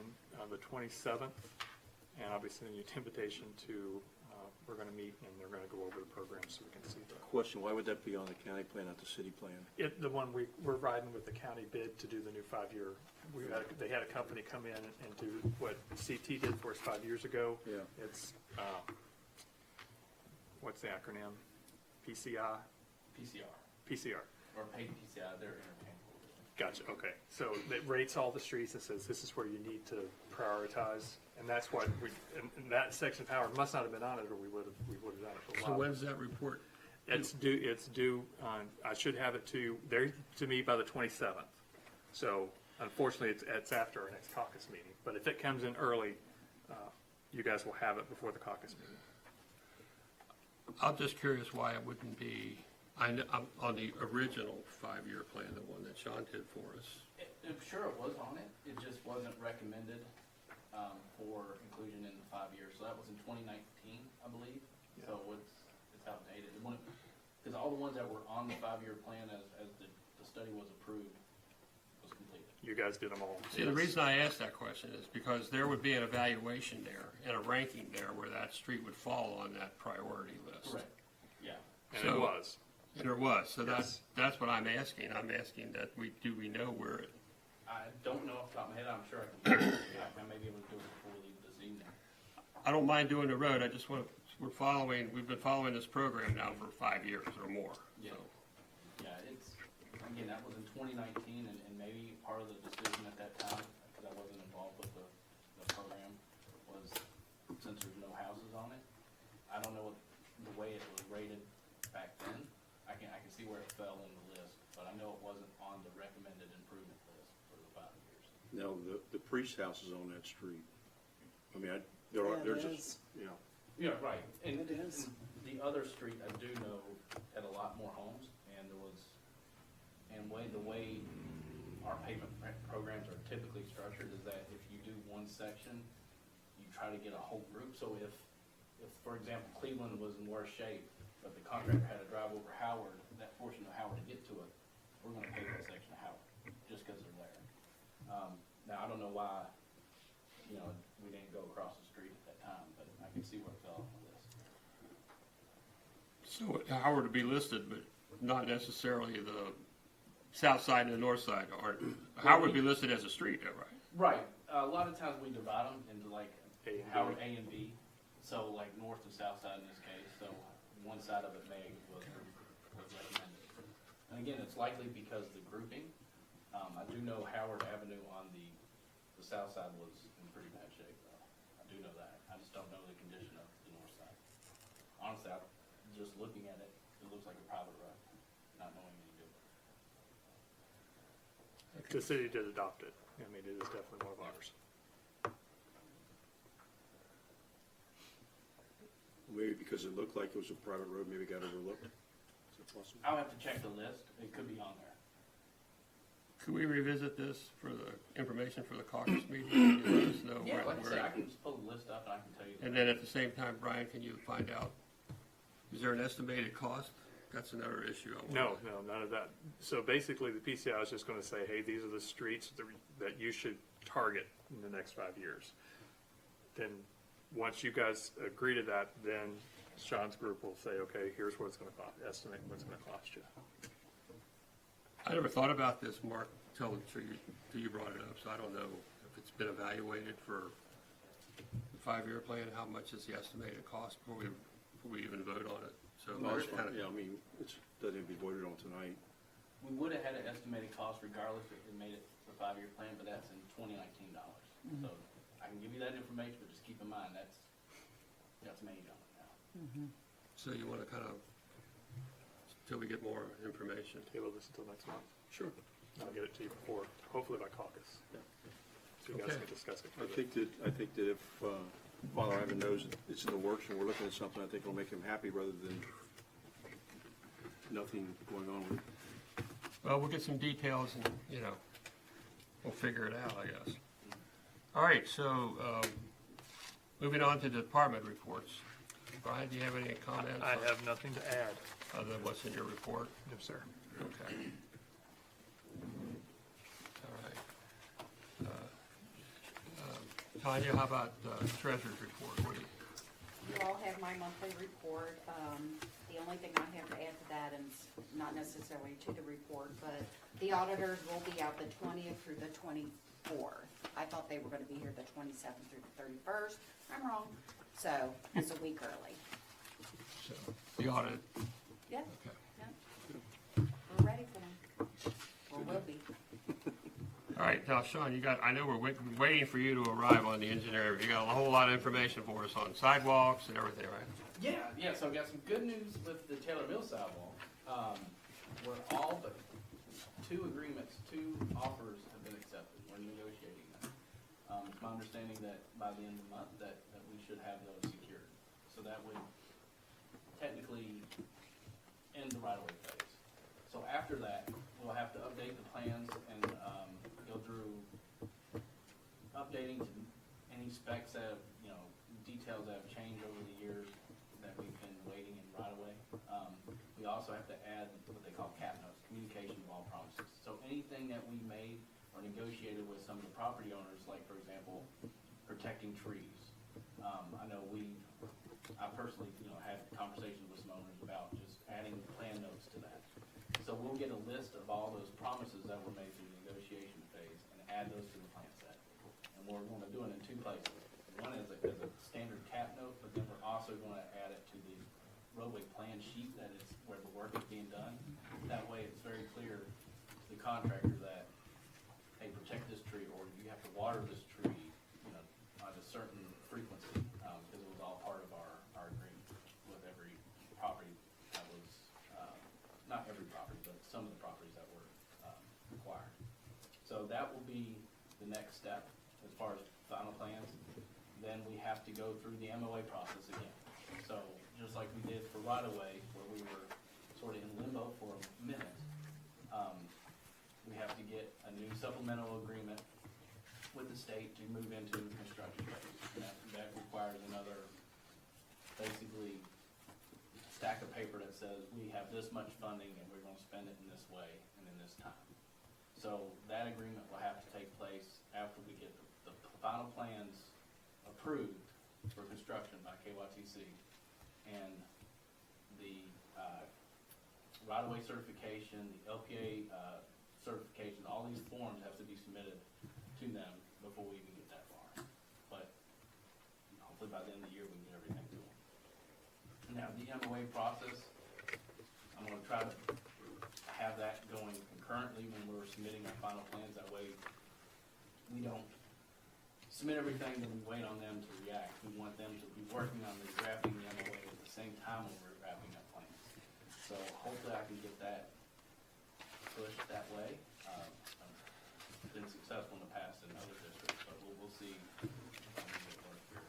the 27th, and I'll be sending you an invitation to, we're gonna meet and they're gonna go over the program so we can see the. Question, why would that be on the county plan, not the city plan? The one we're riding with the county bid to do the new 5-year. They had a company come in and do what CT did for us 5 years ago. Yeah. It's, what's the acronym? PCI? PCR, PCR. or paid PCI, they're interchangeable. Gotcha, okay. So it rates all the streets and says this is where you need to prioritize. And that's what and that section of Howard must not have been on it or we would have done it for a So while. when's that report? It's due on, I should have it to me by the 27th. So unfortunately, it's after our next caucus meeting. But if it comes in early, you guys will have it before the caucus meeting. I'm just curious why it wouldn't be, I'm on the original 5-year plan, the one that Sean did for us. I'm sure it was on it, it just wasn't recommended, for inclusion in the 5 years, so that was in 2019, I believe. So it's outdated, because all the ones that were on the 5-year plan as the study was approved was completed. You guys did them all. See, the reason I asked that question is because there would be an evaluation there and a ranking there where that street would fall on that priority list. Correct, yeah. And So- it was. And there was, so Yes. that's what I'm asking. I'm asking that do we know where it, I don't know off the top of my head, I'm sure I can, I may be able to do it before we leave this evening. I don't mind doing the road, I just want, we've been following this program now for 5 years or more, Yeah. so. Yeah, it's, I again, that was in 2019, and maybe part of the decision at that time, because I wasn't involved with the program, was since there's no houses on it, I don't know the way it was rated back then. I can see where it fell in the list, but I know it wasn't on the recommended improvement list for the 5 years. Now, the Priest house is on that street. I mean, Yeah, it there's is. you know, Yeah, right. And It is. and the other street, I do know, had a lot more homes, and there was, and the way our pavement programs are typically structured is that if you do one section, you try to get a whole group. So if, for example, Cleveland was in worse shape, but the contractor had to drive over Howard, that portion of Howard to get to it, we're gonna pave that section of Howard, just because they're there. Now, I don't know why, you know, we didn't go across the street at that time, but I can see where it fell off the list. So Howard to be listed, but not necessarily the south side and the north side, or Howard would be listed as a street, though, right? Right. A lot of times we divide them into like A and B. Howard A and B. So like north and south side in this case. So one side of it was recommended. And again, it's likely because the grouping. I do know Howard Avenue on the south side was in pretty bad shape, though. I do know that. I just don't know the condition of the north side. Honestly, just looking at it, it looks like a private road, not knowing any different. The city did adopt it. I mean, it is definitely one of ours. maybe because it looked like it was a private road, maybe it got overlooked. Is that possible? I'll have to check the list. It could be on there. Could we revisit this for the information for the caucus meeting? Can you let us know Yeah, where- like I said, I can just pull the list up and I can tell you. And then at the same time, Brian, can you find out, is there an estimated cost? That's another issue. I wanna- No, none of that. So basically, the PCI is just gonna say, hey, these are the streets that you should target in the next 5 years. Then, once you guys agree to that, then Sean's group will say, okay, here's what it's gonna cost, estimate what it's gonna cost you. I never thought about this, Mark, till you brought it up, so I don't know if it's been evaluated for the 5-year plan, how much is the estimated cost before we even vote on it? So No, that's it's kind fine. Yeah, I mean, it doesn't have to be voted on tonight. We would have had an estimated cost regardless if we made it the 5-year plan, but that's in 2019 dollars. So I can give you that information, but just keep in mind, that's May dollars now. So you want to kind of, till we get more information. Table this until next month. Sure. I'll get it to you before, hopefully by caucus. So you guys Okay. can discuss it I further. think that if Father Ivan knows it's in the works and we're looking at something, I think it'll make him happy rather than nothing going on with it. Well, we'll get some details and, we'll figure it out, I guess. All right, so moving on to department reports. Brian, do you have any comments? I have nothing to add. Other than what's in your report? No, sir. Okay. All right. Tanya, how about treasurer's report? What do you? You all have my monthly report. The only thing I have to add to that is not necessarily to the report, but the auditors will be out the 20th through the 24th. I thought they were going to be here the 27th through the 31st. I'm wrong. So it's a week early. So, the audit, Yeah, okay. yeah. We're ready for them. Or will be. All right, now Sean, I know we're waiting for you to arrive on the engineer. You got a whole lot of information for us on sidewalks and everything, right? Yeah, so I've got some good news with the Taylor Mill sidewalk. We're all but two offers have been accepted. We're negotiating them. It's my understanding that by the end of the month that we should have those secured. So that would technically end the right-of-way phase. So after that, we'll have to update the plans and go through updating to any specs that have, details that have changed over the years that we've been waiting in right-of-way. We also have to add what they call cap notes, communication of all promises. So anything that we made or negotiated with some of the property owners, like for example, protecting trees. I know I personally, had conversations with some owners about just adding plan notes to that. So we'll get a list of all those promises that were made through the negotiation phase and add those to the plan set. And we're going to do it in two places. One is as a standard cap note, but then we're also going to add it to the roadway plan sheet that is where the work is being done. That way it's very clear contractor that, hey, protect this tree, or you have to water this tree, you know, at a certain frequency, because it was all part of our agreement with every property that was, not every property, but some of the properties that were, required. So that will be the next step as far as final plans. Then we have to go through the MOA process again. So just like we did for right-of-way, where we were sort of in limbo for a minute, we have to get a new supplemental agreement with the state to move into the construction phase. And that requires another, basically, stack of paper that says we have this much funding and we're gonna spend it in this way and in this time. So that agreement will have to take place after we get the final plans approved for construction by KYTC, and the right-of-way certification, the LPA certification, all these forms have to be submitted to them before we even get that far. But hopefully by the end of the year, we can get everything to them. Now, the MOA process, I'm gonna try to have that going concurrently when we're submitting our final plans. That way, we don't submit everything, then we wait on them to react. We want them to be working on the drafting the MOA at the same time when we're wrapping up plans. So hopefully I can get that pushed that way. I've been successful in the past in other districts, but we'll see.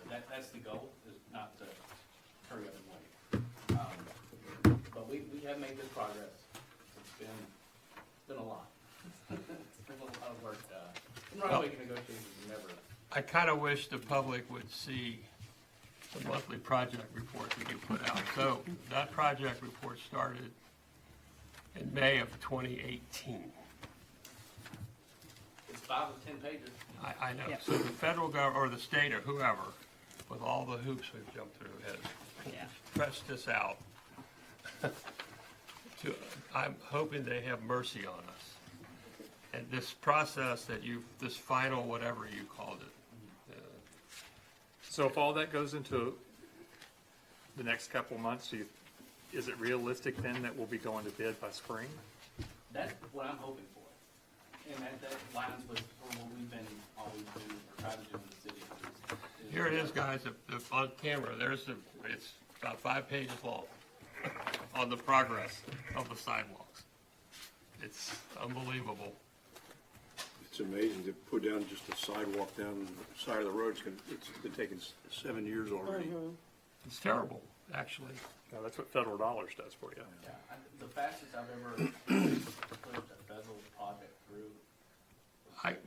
But that's the goal, is not to hurry up and wait. But we have made good progress. It's been a lot. It's been a lot of work. Right-of-way negotiations are never. I kind of wish the public would see the monthly project report that you put out. So that project report started in May of 2018. It's 5 to 10 pages. I know. Yeah. So the federal government, or the state, or whoever, with all the hoops we've jumped through, has Yeah. stretched this out. I'm hoping they have mercy on us. And this process that this final, whatever you called it, So if all that goes into the next couple months, is it realistic then that we'll be going to bid by spring? That's what I'm hoping for. And that lines with what we've been always doing, or trying to do in the city. here it is, guys, on camera, it's about 5 pages long on the progress of the sidewalks. It's unbelievable. It's amazing to put down just a sidewalk down the side of the road. It's been taking 7 years already. It's terrible, actually. No, that's what federal dollars does for you. Yeah, the fastest I've ever pushed a federal project through.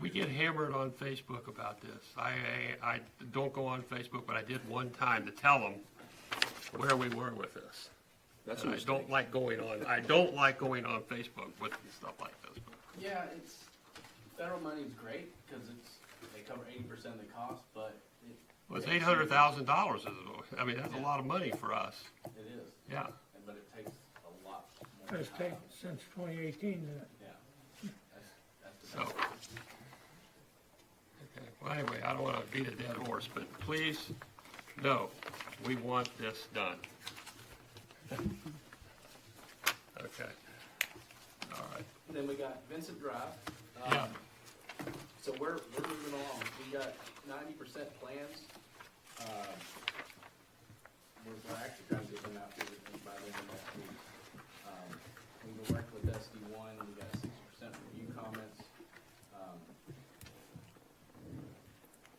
We get hammered on Facebook about this. I don't go on Facebook, but I did one time to tell them where we were with this. That's a And I mistake. don't like going on Facebook with stuff like this. Yeah, federal money is great, because they cover 80% of the cost, but Well, it's $800,000. I mean, that's a lot of money for us. it is. Yeah. But it takes a lot more It's time. taken since 2018 Yeah. That's the So, okay. Well, anyway, I don't want to beat a dead horse, but please, no, we want this done. Okay. All right. Then we got Vincent Drive. Yeah. So we're moving along. We got 90% plans. We're actually trying to get them out to everything by the end of next week. We've been working with SD1. We got 60% review comments.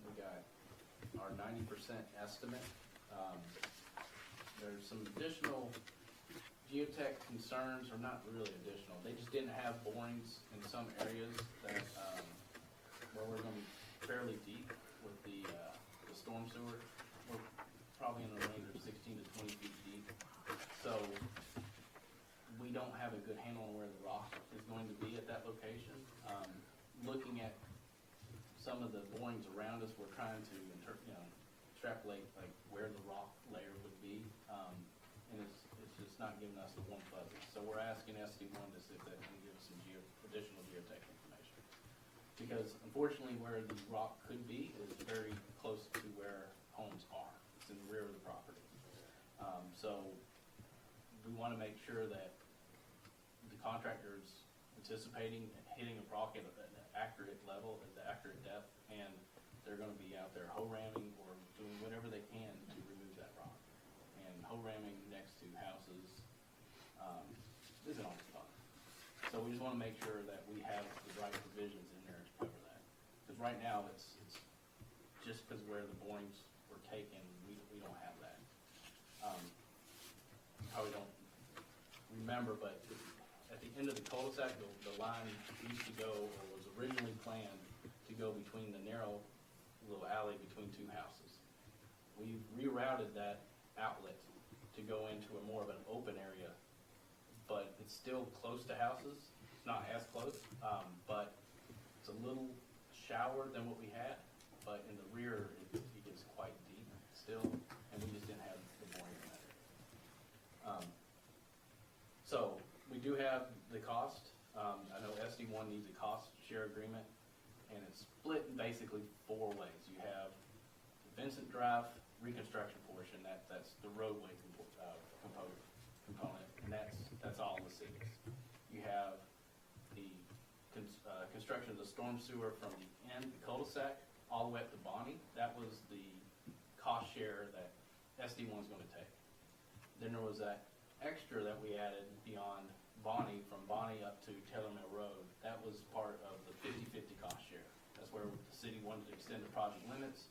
We got our 90% estimate. There's some additional geotech concerns, or not really additional. They just didn't have borings in some areas that, where we're gonna be fairly deep with the storm sewer. We're probably in the range of 16 to 20 feet deep. So we don't have a good handle on where the rock is going to be at that location. Looking at some of the borings around us, we're trying to extrapolate like where the rock layer would be. And it's just not giving us the warm fuzzy. So we're asking SD1 to see if they can give us some additional geotech information. Because unfortunately, where the rock could be is very close to where homes are. It's in the rear of the property. So we want to make sure that the contractors, it's anticipating hitting a rock at an accurate level, at the accurate depth, and they're gonna be out there hoe ramming or doing whatever they can to remove that rock. And hoe ramming next to houses, isn't always fun. So we just wanna make sure that we have the right provisions in there to cover that. Cause right now, it's just cause where the borings were taken, we don't have that. Probably don't remember, but at the end of the cul-de-sac, the line used to go, or was originally planned to go between the narrow little alley between two houses. We rerouted that outlet to go into a more of an open area, but it's still close to houses. It's not as close, but it's a little shallower than what we had, but in the rear, it gets quite deep still, and we just didn't have the boring in that area. So we do have the cost. I know SD1 needs a cost share agreement, and it's split in basically 4 ways. You have the Vincent Drive reconstruction portion, that's the roadway component, and that's all in the cities. You have the construction of the storm sewer from the end, the cul-de-sac, all the way up to Bonnie. That was the cost share that SD1's gonna take. Then there was that extra that we added beyond Bonnie, from Bonnie up to Taylor Mill Road. That was part of the 50-50 cost share. That's where the city wanted to extend the project limits.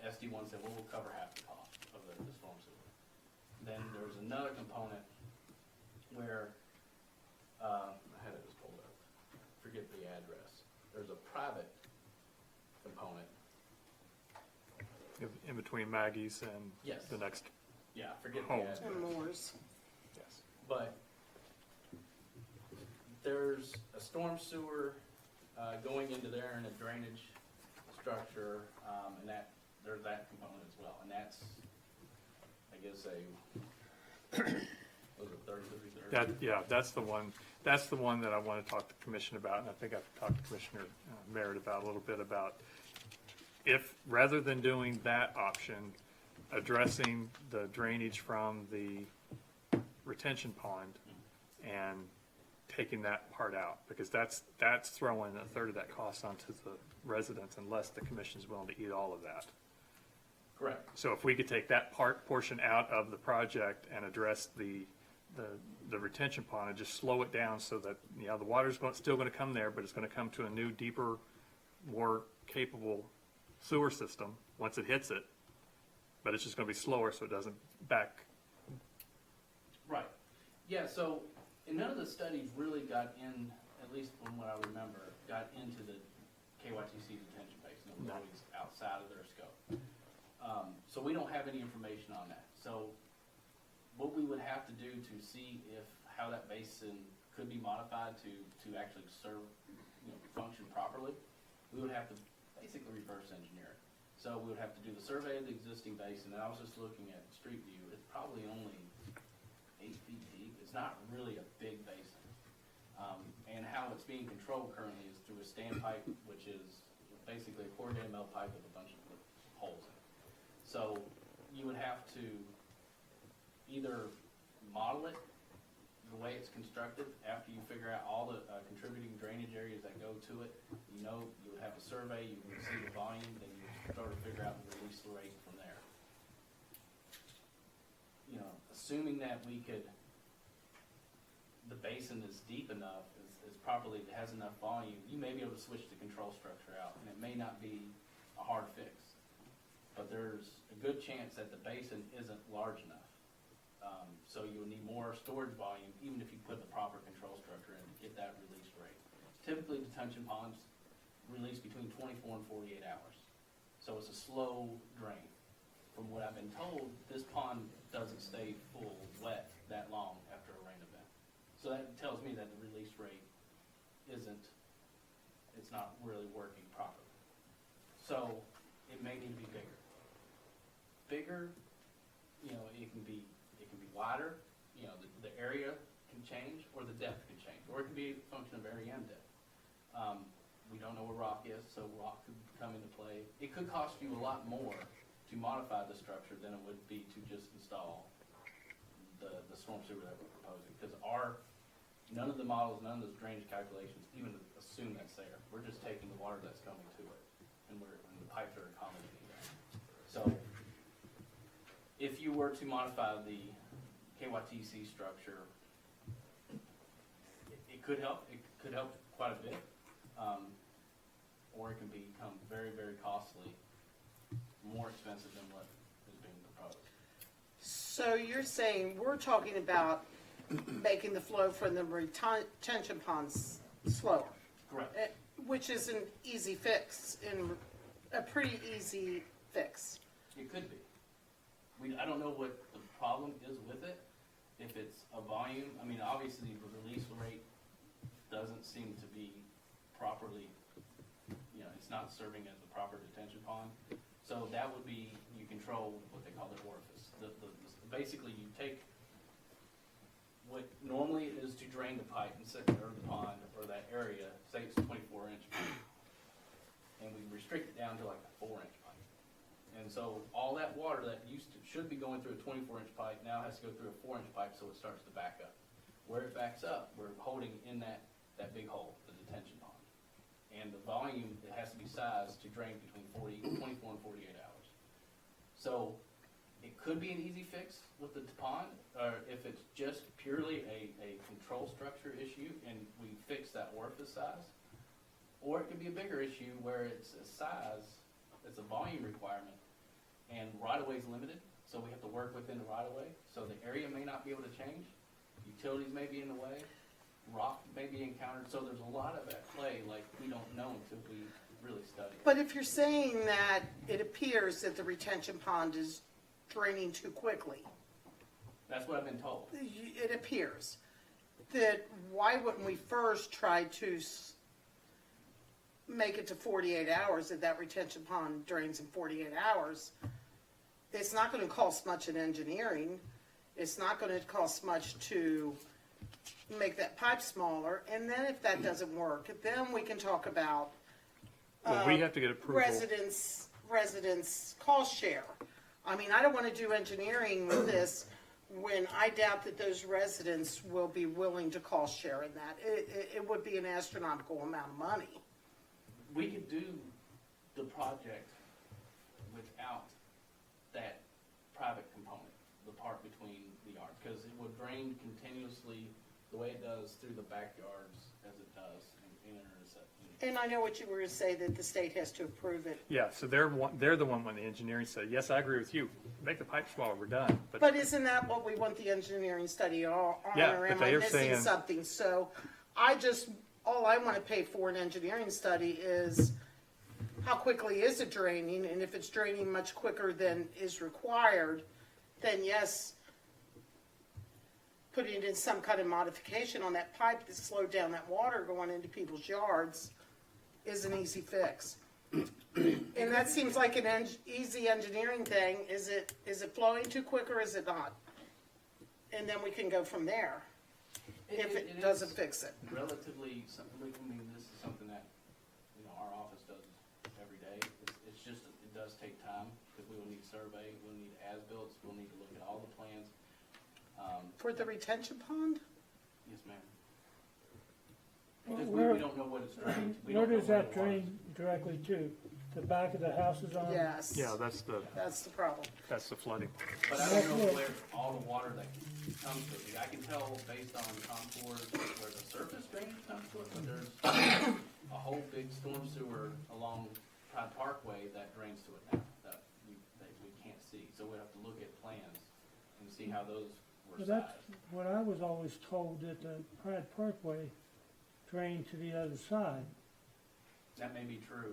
SD1 said, well, we'll cover half the cost of the storm sewer. Then there's another component where, I had it just pulled up, forget the address. There's a private component. In between Maggie's and Yes. the next Yeah, forget the Home. address. And Moore's. Yes. But there's a storm sewer going into there and a drainage structure, and there's that component as well. And that's, I guess, was it 3330? That's the one that I want to talk to the commission about, and I think I've talked to Commissioner Merritt about a little bit about, if, rather than doing that option, addressing the drainage from the retention pond and taking that part out, because that's throwing a third of that cost onto the residents unless the commission's willing to eat all of that. Correct. So if we could take that portion out of the project and address the retention pond and just slow it down so that, the water's still gonna come there, but it's gonna come to a new, deeper, more capable sewer system once it hits it, but it's just gonna be slower so it doesn't back. Right. Yeah, so, and none of the studies really got in, at least from what I remember, got into the KYTC detention basin. It was No. always outside of their scope. So we don't have any information on that. So what we would have to do to see how that basin could be modified to actually serve, function properly, we would have to basically reverse engineer it. So we would have to do the survey of the existing basin, and I was just looking at Street View. It's probably only 8 feet deep. It's not really a big basin. And how it's being controlled currently is through a standpipe, which is basically a corrugated metal pipe with a bunch of holes in it. So you would have to either model it the way it's constructed after you figure out all the contributing drainage areas that go to it. You would have a survey, you would see the volume, then you would start to figure out the release rate from there. Assuming that the basin is deep enough, is properly, has enough volume, you may be able to switch the control structure out, and it may not be a hard fix. But there's a good chance that the basin isn't large enough. So you would need more storage volume, even if you put the proper control structure in to get that release rate. Typically, detention ponds release between 24 and 48 hours. So it's a slow drain. From what I've been told, this pond doesn't stay full wet that long after a rain event. So that tells me that the release rate it's not really working properly. So it may need to be bigger. Bigger, it can be wider, the area can change, or the depth can change, or it can be a function of area and depth. We don't know where rock is, so rock could come into play. It could cost you a lot more to modify the structure than it would be to just install the storm sewer that we're proposing, because our None of the models, none of those drainage calculations even assume that's there. We're just taking the water that's coming to it, and the pipes are accommodating that. So, if you were to modify the KYTC structure, it could help. It could help quite a bit, or it can become very, very costly, more expensive than what is being proposed. So you're saying we're talking about making the flow from the retention ponds slower, Correct. which is an easy fix, and a pretty easy fix. It could be. I don't know what the problem is with it. If it's a volume, I mean, obviously the release rate doesn't seem to be properly, it's not serving as a proper detention pond. So that would be, you control what they call the orifice. Basically, you take what normally is to drain the pipe and or the pond or that area, say it's 24-inch pipe, and we restrict it down to like a 4-inch pipe. And so all that water that should be going through a 24-inch pipe now has to go through a 4-inch pipe, so it starts to back up. Where it backs up, we're holding in that big hole, the detention pond. And the volume, it has to be sized to drain between 24 and 48 hours. So it could be an easy fix with the pond, or if it's just purely a control structure issue and we fix that orifice size. Or it could be a bigger issue where it's a size, it's a volume requirement, and right-of-way is limited, so we have to work within the right-of-way. So the area may not be able to change, utilities may be in the way, rock may be encountered, so there's a lot of at play, like we don't know until we really study it. But if you're saying that it appears that the retention pond is draining too quickly, That's what I've been told. it appears, that why wouldn't we first try to make it to 48 hours, if that retention pond drains in 48 hours? It's not going to cost much in engineering. It's not going to cost much to make that pipe smaller. And then if that doesn't work, then we can talk about Well, we have to get approval. residents cost share. I mean, I don't want to do engineering with this when I doubt that those residents will be willing to cost share in that. It would be an astronomical amount of money. We could do the project without that private component, the part between the yards, because it would drain continuously the way it does through the backyards as it does in intersection. And I know what you were going to say, that the state has to approve it. Yeah, so they're the one when the engineering said, yes, I agree with you, make the pipe smaller, we're done. But isn't that what we want the engineering study on, Yeah, or but am I they are missing saying- something? So all I want to pay for an engineering study is how quickly is it draining, and if it's draining much quicker than is required, then yes, putting in some kind of modification on that pipe to slow down that water going into people's yards is an easy fix. And that seems like an easy engineering thing. Is it flowing too quick or is it not? And then we can go from there, if it doesn't fix it. Relatively simple. I mean, this is something that, our office does every day. It's just, it does take time, because we will need survey, we'll need as-built, we'll need to look at all the plans. For the retention pond? Yes, ma'am. Well, Because where- we don't know what it's drained. We Where don't know does where that the water's- drain directly to? The back of the houses on? Yes. Yeah, that's the problem. That's the flooding. But I don't know where all the water that comes to it. I can tell based on contours where the surface drainage comes to it, but there's a whole big storm sewer along Pride Parkway that drains to it now, that we can't see. So we have to look at plans and see how those were Well, sized. that's what I was always told, that the Pride Parkway drained to the other side. That may be true.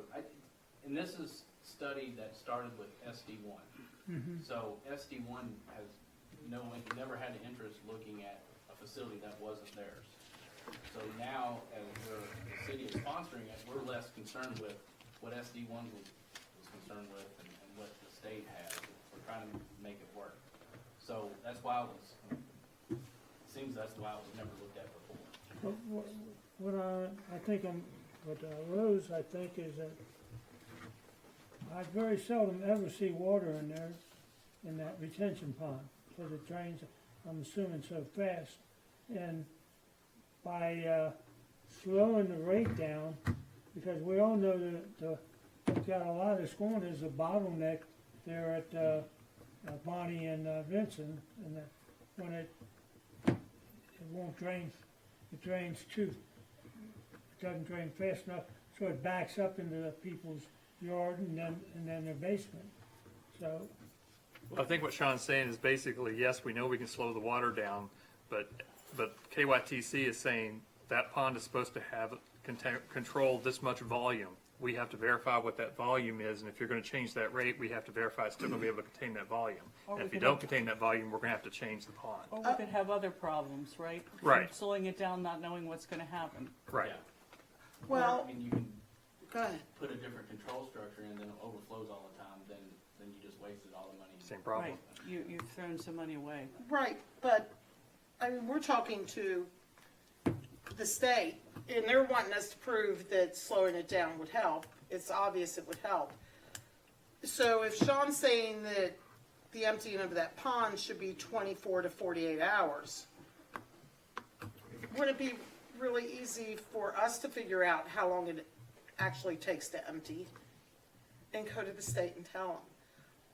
And this is study that started with SD1. So SD1 has never had an interest looking at a facility that wasn't theirs. So now, as the city is sponsoring it, we're less concerned with what SD1 was concerned with and what the state has. We're trying to make it work. So that's why it seems that's why it was never looked at before. What Rose, I think, is that I very seldom ever see water in there, in that retention pond, because it drains, I'm assuming, so fast. And by slowing the rate down, because we all know that what's got a lot of this going is a bottleneck there at Bonnie and Vincent, and when it won't drain, it drains too. It doesn't drain fast enough, so it backs up into the people's yard and then their basement. So, Well, I think what Sean's saying is basically, yes, we know we can slow the water down, but KYTC is saying that pond is supposed to have control this much volume. We have to verify what that volume is, and if you're gonna change that rate, we have to verify it's still gonna be able to contain that volume. Or And we if you could don't have- contain that volume, we're gonna have to change the pond. Or we could have other problems, right? Right. Slowing it down, not knowing what's gonna happen. Right. Yeah. Well- Or, I mean, you can Go ahead. put a different control structure and then it overflows all the time, then you just wasted all the money. Same problem. Right, you've thrown some money away. Right, but, I mean, we're talking to the state, and they're wanting us to prove that slowing it down would help. It's obvious it would help. So if Sean's saying that the emptying of that pond should be 24 to 48 hours, would it be really easy for us to figure out how long it actually takes to empty and go to the state and tell them?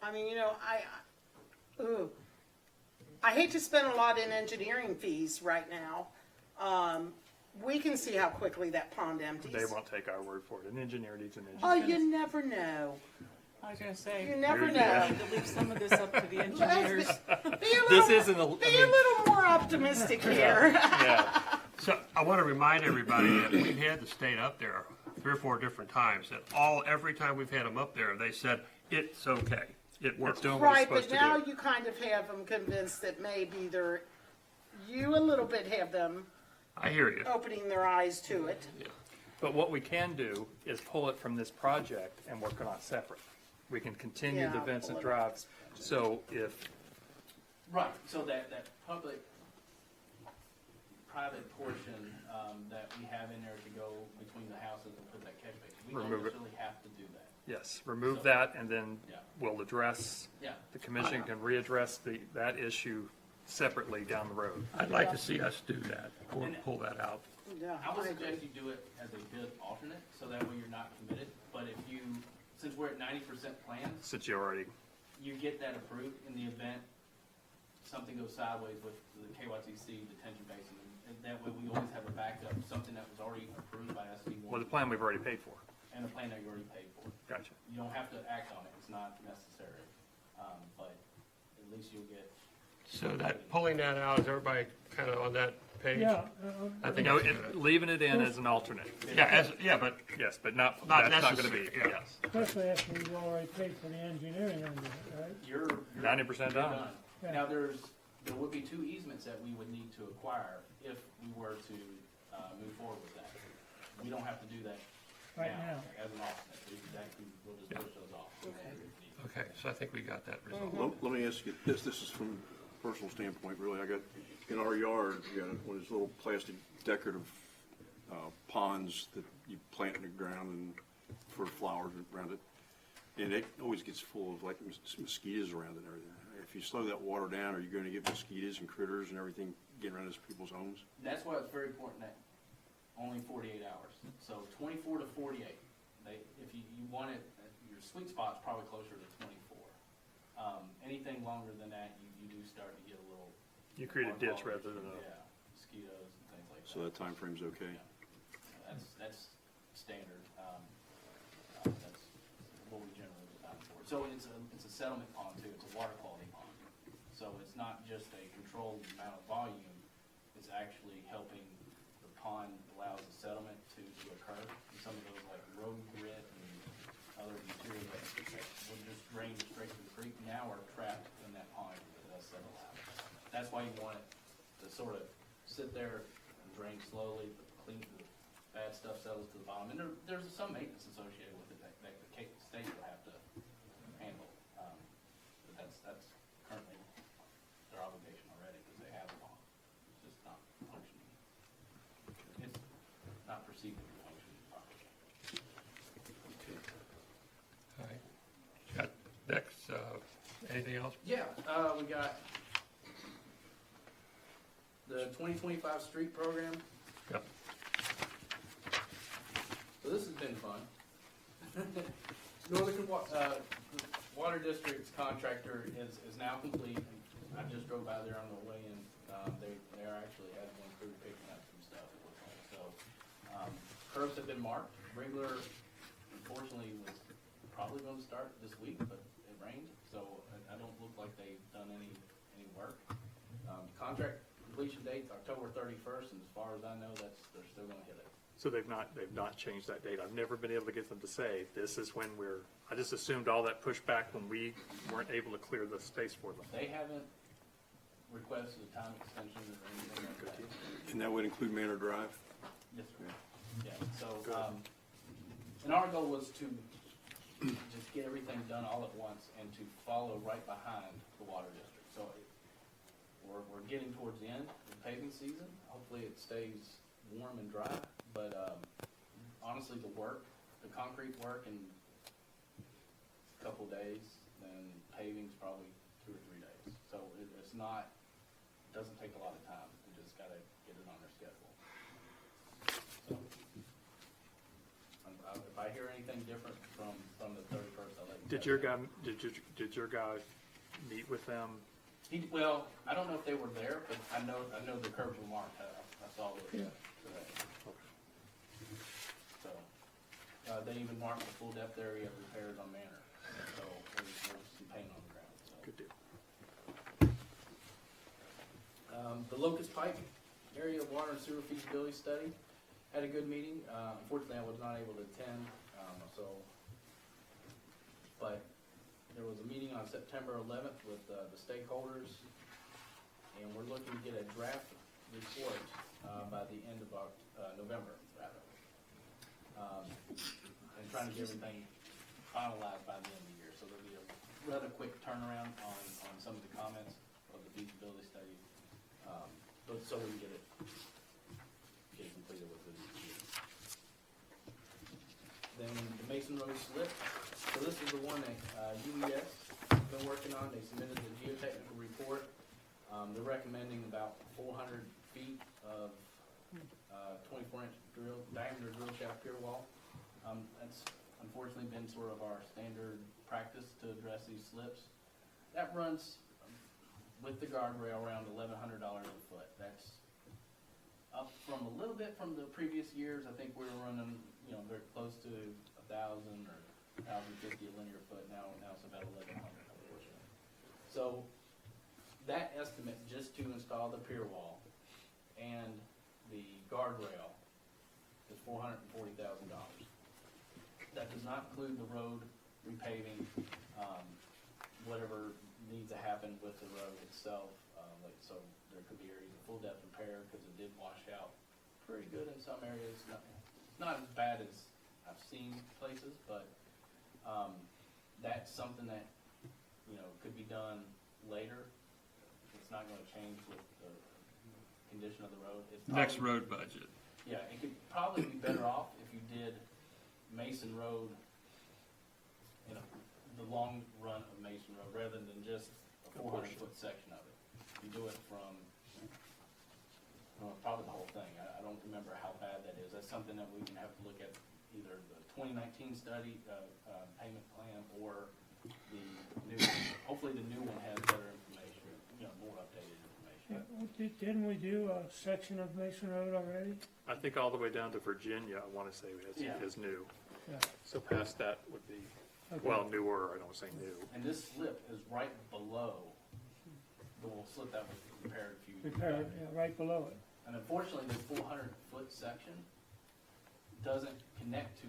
I mean, you know, I hate to spend a lot in engineering fees right now. We can see how quickly that pond empties. They won't take our word for it. An engineer needs an Oh, engineer. you never know. I was gonna say. You never we know. need to leave some of this up to the engineers. This isn't a, Be a little more optimistic here. yeah. So I want to remind everybody that we've had the state up there 3 or 4 different times, that every time we've had them up there, they said, it's okay, it works. It's doing what it's Right, supposed but to now do. you kind of have them convinced that maybe you a little bit have them I hear you. opening their eyes to it. But what we can do is pull it from this project and work on it separate. We can continue the Yeah, Vincent pull it Drive. off. So if, Right, so that public, private portion, that we have in there to go between the houses and put that catch basin, we don't Remove it. necessarily have to do that. yes, remove that and then Yeah. we'll address, Yeah. the commission can readdress that issue separately down the road. I'd like to see us do that, or pull that out. Yeah, I would I agree. suggest you do it as a bid alternate, so that way you're not committed, but if you, since we're at 90% plans, Since you already, you get that approved in the event something goes sideways with the KYTC detention basin. And that way we always have a backup, something that was already approved by SB1. well, the plan we've already paid for. And the plan that you already paid for. Gotcha. You don't have to act on it, it's not necessary, but at least you'll get. So that, pulling that out, is everybody kind of on that page? yeah, I think, No, leaving it in as an alternate. yeah, but Yes, but not, Not that's not gonna be, necessary, yeah. yes. especially after we've already paid for the engineering under it, right? You're 90% you're done. Yeah. Now, there would be 2 easements that we would need to acquire if we were to move forward with that. We don't have to do that Right now now. as an alternate. We'll just push those off. okay, so I think we got that resolved. Let me ask you, this is from a personal standpoint, really. I got, in our yard, we got one of those little plastic decorative ponds that you plant in the ground and for flowers around it. And it always gets full of like mosquitoes around it and everything. If you slow that water down, are you going to get mosquitoes and critters and everything getting around those people's homes? That's why it's very important that only 48 hours. So 24 to 48. If you want it, your sweet spot's probably closer to 24. Anything longer than that, you do start to get a little. You create a more ditch quality rather than issue. a, Yeah, mosquitoes and things like that. So that time frame's okay? That's standard. That's what we generally design for. So it's a settlement pond too. It's a water quality pond. So it's not just a controlled amount of volume. It's actually helping the pond allows the settlement to occur. And some of those like road grit and other material that would just drain straight to the creek now are trapped in that pond because it does settle out. That's why you want it to sort of sit there and drain slowly, clean the bad stuff settles to the bottom. And there's some maintenance associated with it that the state will have to handle. But that's currently their obligation already because they have a pond. It's just not functioning. It's not perceived to be functioning properly. All right. Got next, anything else? Yeah, we got the 2025 street program. Yep. So this has been fun. Water District's contractor is now complete. I just drove by there on the way in. They actually had one crew picking up some stuff. It looked like. So, curves have been marked. Regular, unfortunately, was probably going to start this week, but it rained, so I don't look like they've done any work. Contract completion date's October 31st, and as far as I know, they're still going to hit it. So they've not changed that date. I've never been able to get them to say, this is when I just assumed all that pushback when we weren't able to clear the space for them. They haven't requested a time extension or anything like that. And that would include Manor Drive? Yes, sir. Yeah, so, and our goal was to just get everything done all at once and to follow right behind the water district. So we're getting towards the end of the paving season. Hopefully it stays warm and dry, but honestly, the concrete work in a couple days, then paving's probably 2 or 3 days. So it doesn't take a lot of time. We just gotta get it on their schedule. So if I hear anything different from the 31st, I'll let you know. Did your guy meet with them? Well, I don't know if they were there, but I know the curbs were marked. I saw those today. So, they even marked the full depth area of repairs on Manor. So there's some paint on the ground. So. Good deal. The Locust Pike area water and sewer feasibility study had a good meeting. Unfortunately, I was not able to attend. But there was a meeting on September 11th with the stakeholders, and we're looking to get a draft report by the end of November, rather. And trying to get everything finalized by the end of the year. So there'll be a rather quick turnaround on some of the comments of the feasibility study, but so we can get it completed within the year. Then the Mason Road slip. So this is the one that UES has been working on. They submitted the geotechnical report. They're recommending about 400 feet of 24-inch diameter drill shaft pier wall. That's unfortunately been sort of our standard practice to address these slips. That runs with the guardrail around $1,100 a foot. That's up from a little bit from the previous years. I think we were running, very close to 1,000 or 1,050 a linear foot. Now it's about 1,100, unfortunately. So that estimate just to install the pier wall and the guardrail is $440,000. That does not include the road repaving, whatever needs to happen with the road itself. So there could be areas of full depth repair because it did wash out pretty good in some areas. Not as bad as I've seen places, but that's something that could be done later. It's not going to change with the condition of the road. Next road budget. Yeah, it could probably be better off if you did Mason Road, the long run of Mason Road, rather than just a 400-foot section of it. You do it from, probably the whole thing. I don't remember how bad that is. That's something that we can have to look at, either the 2019 study, payment plan, or the new one. Hopefully the new one has better information, more updated information. Didn't we do a section of Mason Road already? I think all the way down to Virginia, I want to say is new. Yeah. So past that would be, Okay. well, newer, I don't say new. And this slip is right below the little slip that was repaired a few years Repair, back. yeah, right below it. And unfortunately, this 400-foot section doesn't connect to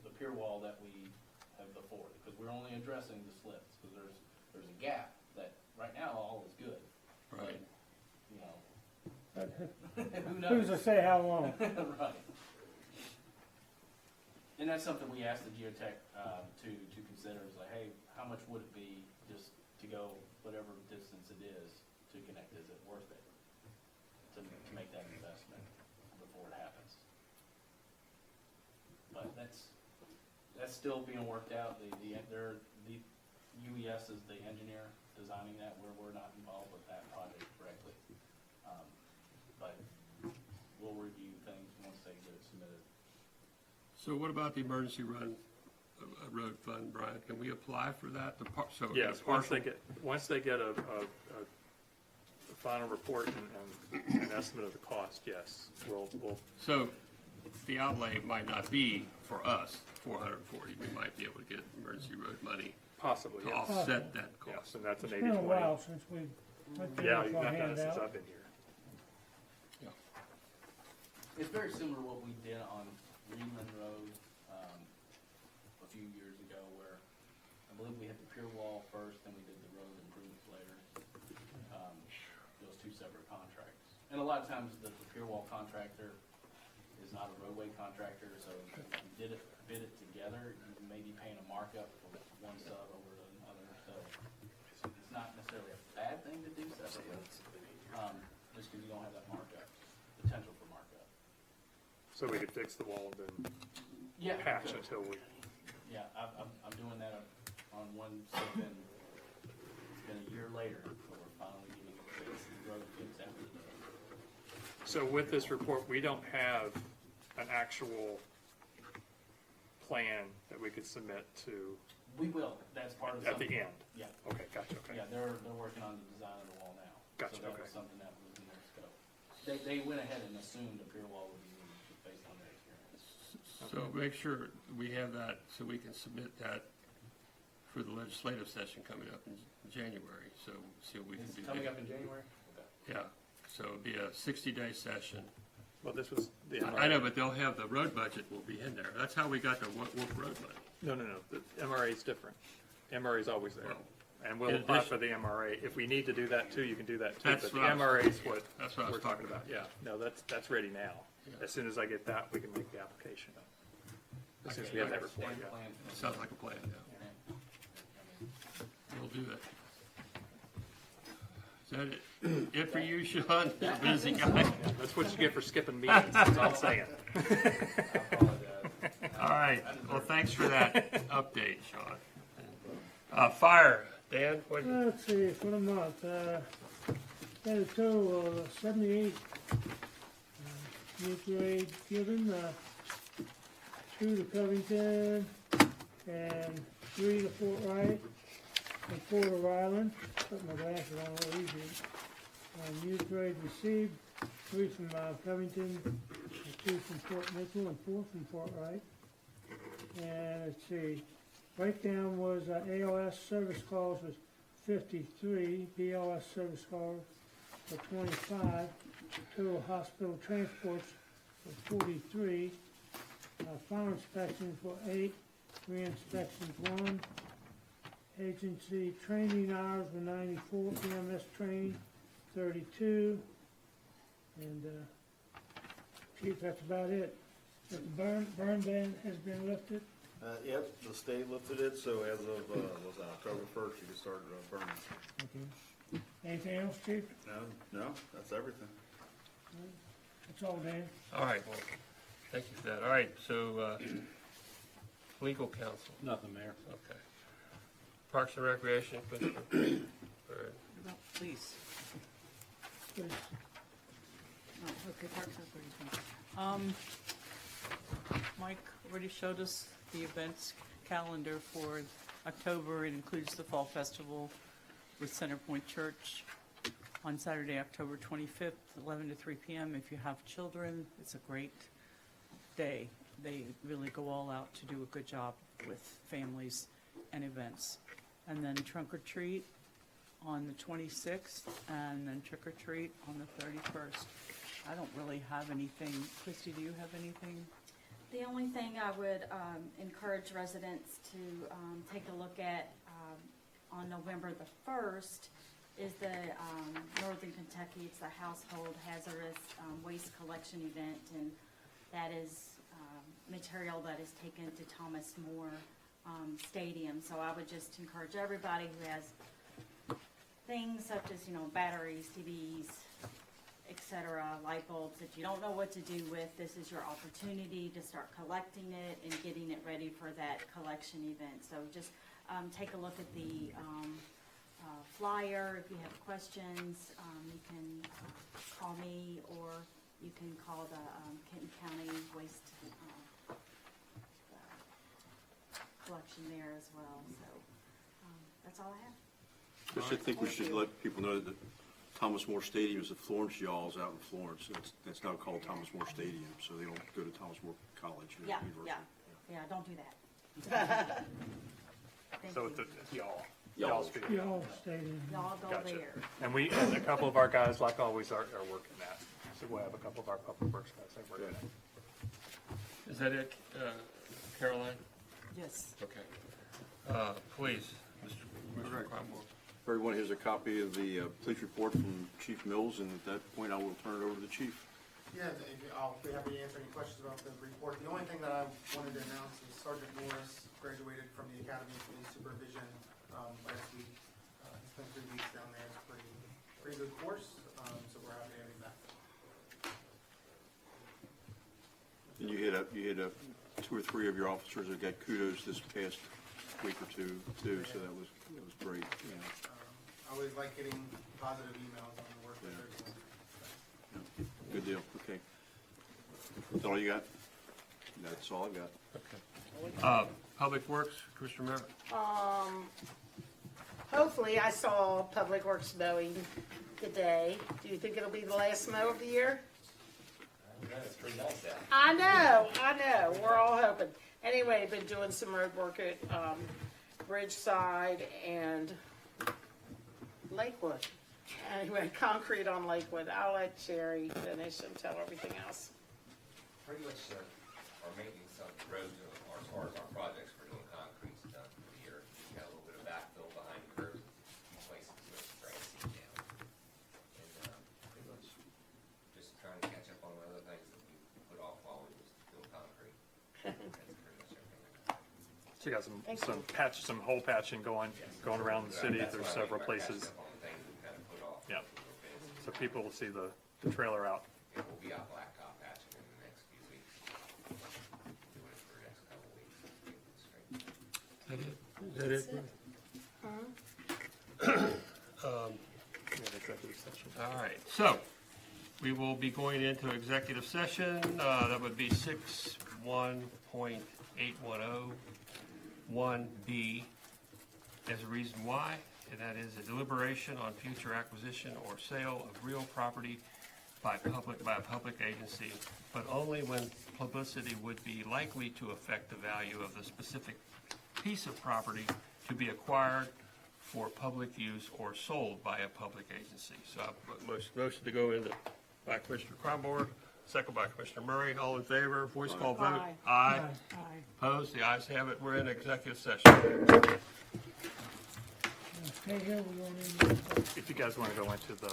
the pier wall that we have before, because we're only addressing the slips, because there's a gap that right now all is good. Right. But, who Who's knows? to say how long? Right. And that's something we asked the geotech to consider, is like, hey, how much would it be just to go whatever distance it is to connect? Is it worth it to make that investment before it happens? But that's still being worked out. The UES is the engineer designing that. We're not involved with that project directly. But we'll review So what about the emergency road fund, Brian? Can we apply for that? So Yes, it's once partial- they get a final report and an estimate of the cost, yes, we'll, So the outlay might not be for us, 440. We might be able to get emergency road money possibly, to yes. offset that Yes, cost. and that's an It's been a 80/20. while since we went through Yeah, this you've not done it since handout. I've been here. It's very similar to what we did on Reedland Road, a few years ago, where I believe we had the pier wall first, then we did the road improvements later. Those two separate contracts. And a lot of times, the pier wall contractor is not a roadway contractor, so if you bid it together, you may be paying a markup for one sub over another, so it's not necessarily a bad thing to do separately, just because you don't have that markup, potential for markup. So we could fix the wall and then Yeah. patch until we, Yeah, I'm doing that on one, so then, it's been a year later, but we're finally getting it fixed, the road fixed after the. so with this report, we don't have an actual plan that we could submit to, We will, that's part of at the something. end? Yeah, Okay, gotcha, okay. yeah, they're working on the design of the wall now. Gotcha, So that okay. was something that was in their scope. They went ahead and assumed a pier wall would be needed just based on their experience. So make sure we have that so we can submit that for the legislative session coming up in January. So see what we can It's do. coming there. up in January? Okay. Yeah, so it'll be a 60-day session. Well, this was the MRA. I know, but they'll have, the road budget will be in there. That's how we got the Wolf Road money. No, the MRA is different. MRA is always there. Well, And we'll in apply addition- for the MRA. If we need to do that too, you can do that too. That's But the what I was- MRA is what That's what I was we're talking talking about. Yeah, no, that's ready now. Yeah. As soon as I get that, we can make the application. As soon as we have that report, State yeah. plan for- Sounds like a plan, yeah. We'll do that. Is that it for you, Sean? You're a busy guy. That's what you get for skipping meetings, that's all I'm saying. I apologize. All right, well, thanks for that update, Sean. Fire, Dan, what, Let's see, for the month, had a total of 78 mutual aid given, 2 to Covington, and 3 to Fort Wright, and 4 to Ryland. Put my glasses on a little easier. Mutual aid received, 3 from Covington, and 2 from Fort Mitchell, and 4 from Fort Wright. And let's see, breakdown was ALS service calls was 53, BLS service calls were 25, total hospital transports were 43, fire inspections were 8, re-inspections 1, agency training hours were 94, EMS trained 32, and Chief, that's about it. The burn ban has been lifted. Yep, the state lifted it, so as of, was that October 1st, you can start burning. Okay. Anything else, Chief? No, that's everything. That's all, Dan. all right, well, thank you for that. All right, so, legal counsel, Nothing, Mayor. okay. Parks and Recreation, Commissioner? All right. No, please. Please. Oh, okay, Parks and Recreation. Mike already showed us the events calendar for October. It includes the Fall Festival with Center Point Church on Saturday, October 25th, 11 to 3 p.m. If you have children, it's a great day. They really go all out to do a good job with families and events. And then Trunk or Treat on the 26th, and then Trick or Treat on the 31st. I don't really have anything. Christy, do you have anything? The only thing I would encourage residents to take a look at on November the 1st is the Northern Kentucky, it's the Household Hazardous Waste Collection event, and that is material that is taken to Thomas More Stadium. So I would just encourage everybody who has things such as, batteries, TVs, etc., light bulbs that you don't know what to do with, this is your opportunity to start collecting it and getting it ready for that collection event. So just take a look at the flyer. If you have questions, you can call me, or you can call the Kenton County Waste collection there as well, so, that's all I have. Just I think we should let people know that Thomas More Stadium is the Florence Yaws out in Florence. That's now called Thomas More Stadium, so they don't go to Thomas More College or Yeah, University. yeah, don't do that. Thank So you. it's y'all. Y'all. Y'all's field. Y'all stadium. Y'all go Gotcha. there. And a couple of our guys, like always, are working that. So we'll have a couple of our public works guys that work that. Is that it, Caroline? Yes. Okay. Please, Mr. Cromwell. Everyone has a copy of the police report from Chief Mills, and at that point, I will turn it over to the chief. Yeah, I'll be happy to answer any questions about the report. The only thing that I wanted to announce is Sergeant Morris graduated from the Academy of Police Supervision last week. He spent 3 weeks down there. It's a pretty good course, so we're happy to have him back. And you had 2 or 3 of your officers that got kudos this past week or two, too, so that was great, you know. I always like getting positive emails on the work that they're doing. Yeah, good deal, okay. Is that all you got? That's all I've got. Okay. Public Works, Commissioner Merritt. Hopefully, I saw Public Works mowing today. Do you think it'll be the last mow of the year? It's pretty nice out. I know, we're all hoping. Anyway, been doing some road work at, Bridgeside and Lakewood. Anyway, concrete on Lakewood. I'll let Sherry finish and tell everything else. Pretty much our maintenance on the roads, or as far as our projects for doing concrete's done for the year. We got a little bit of backfill behind the curves, a few places where it's drain seep down. And pretty much just trying to catch up on the other things that we put off while we was doing concrete. That's pretty much everything. So you got some hole patching going around the city. That's There's why several we're places. catching up on the things we kind of put off. Yeah. a little bit. So people will see the trailer out. Yeah, we'll be out blacktop patching in the next few weeks. Doing it for the next couple of weeks. Get it straight. Is that it? We have executive session. All right, so we will be going into executive session. That would be 6:1.8101B as a reason why, and that is a deliberation on future acquisition or sale of real property by a public agency, but only when publicity would be likely to affect the value of the specific piece of property to be acquired for public use or sold by a public agency. So I motion to go into by Commissioner Cromboard, second by Commissioner Murray. All in favor, voice call vote? Aye. Aye. Aye. Opposed? The ayes have it. We're in executive session. Okay, here we're going in. If you guys want to go into the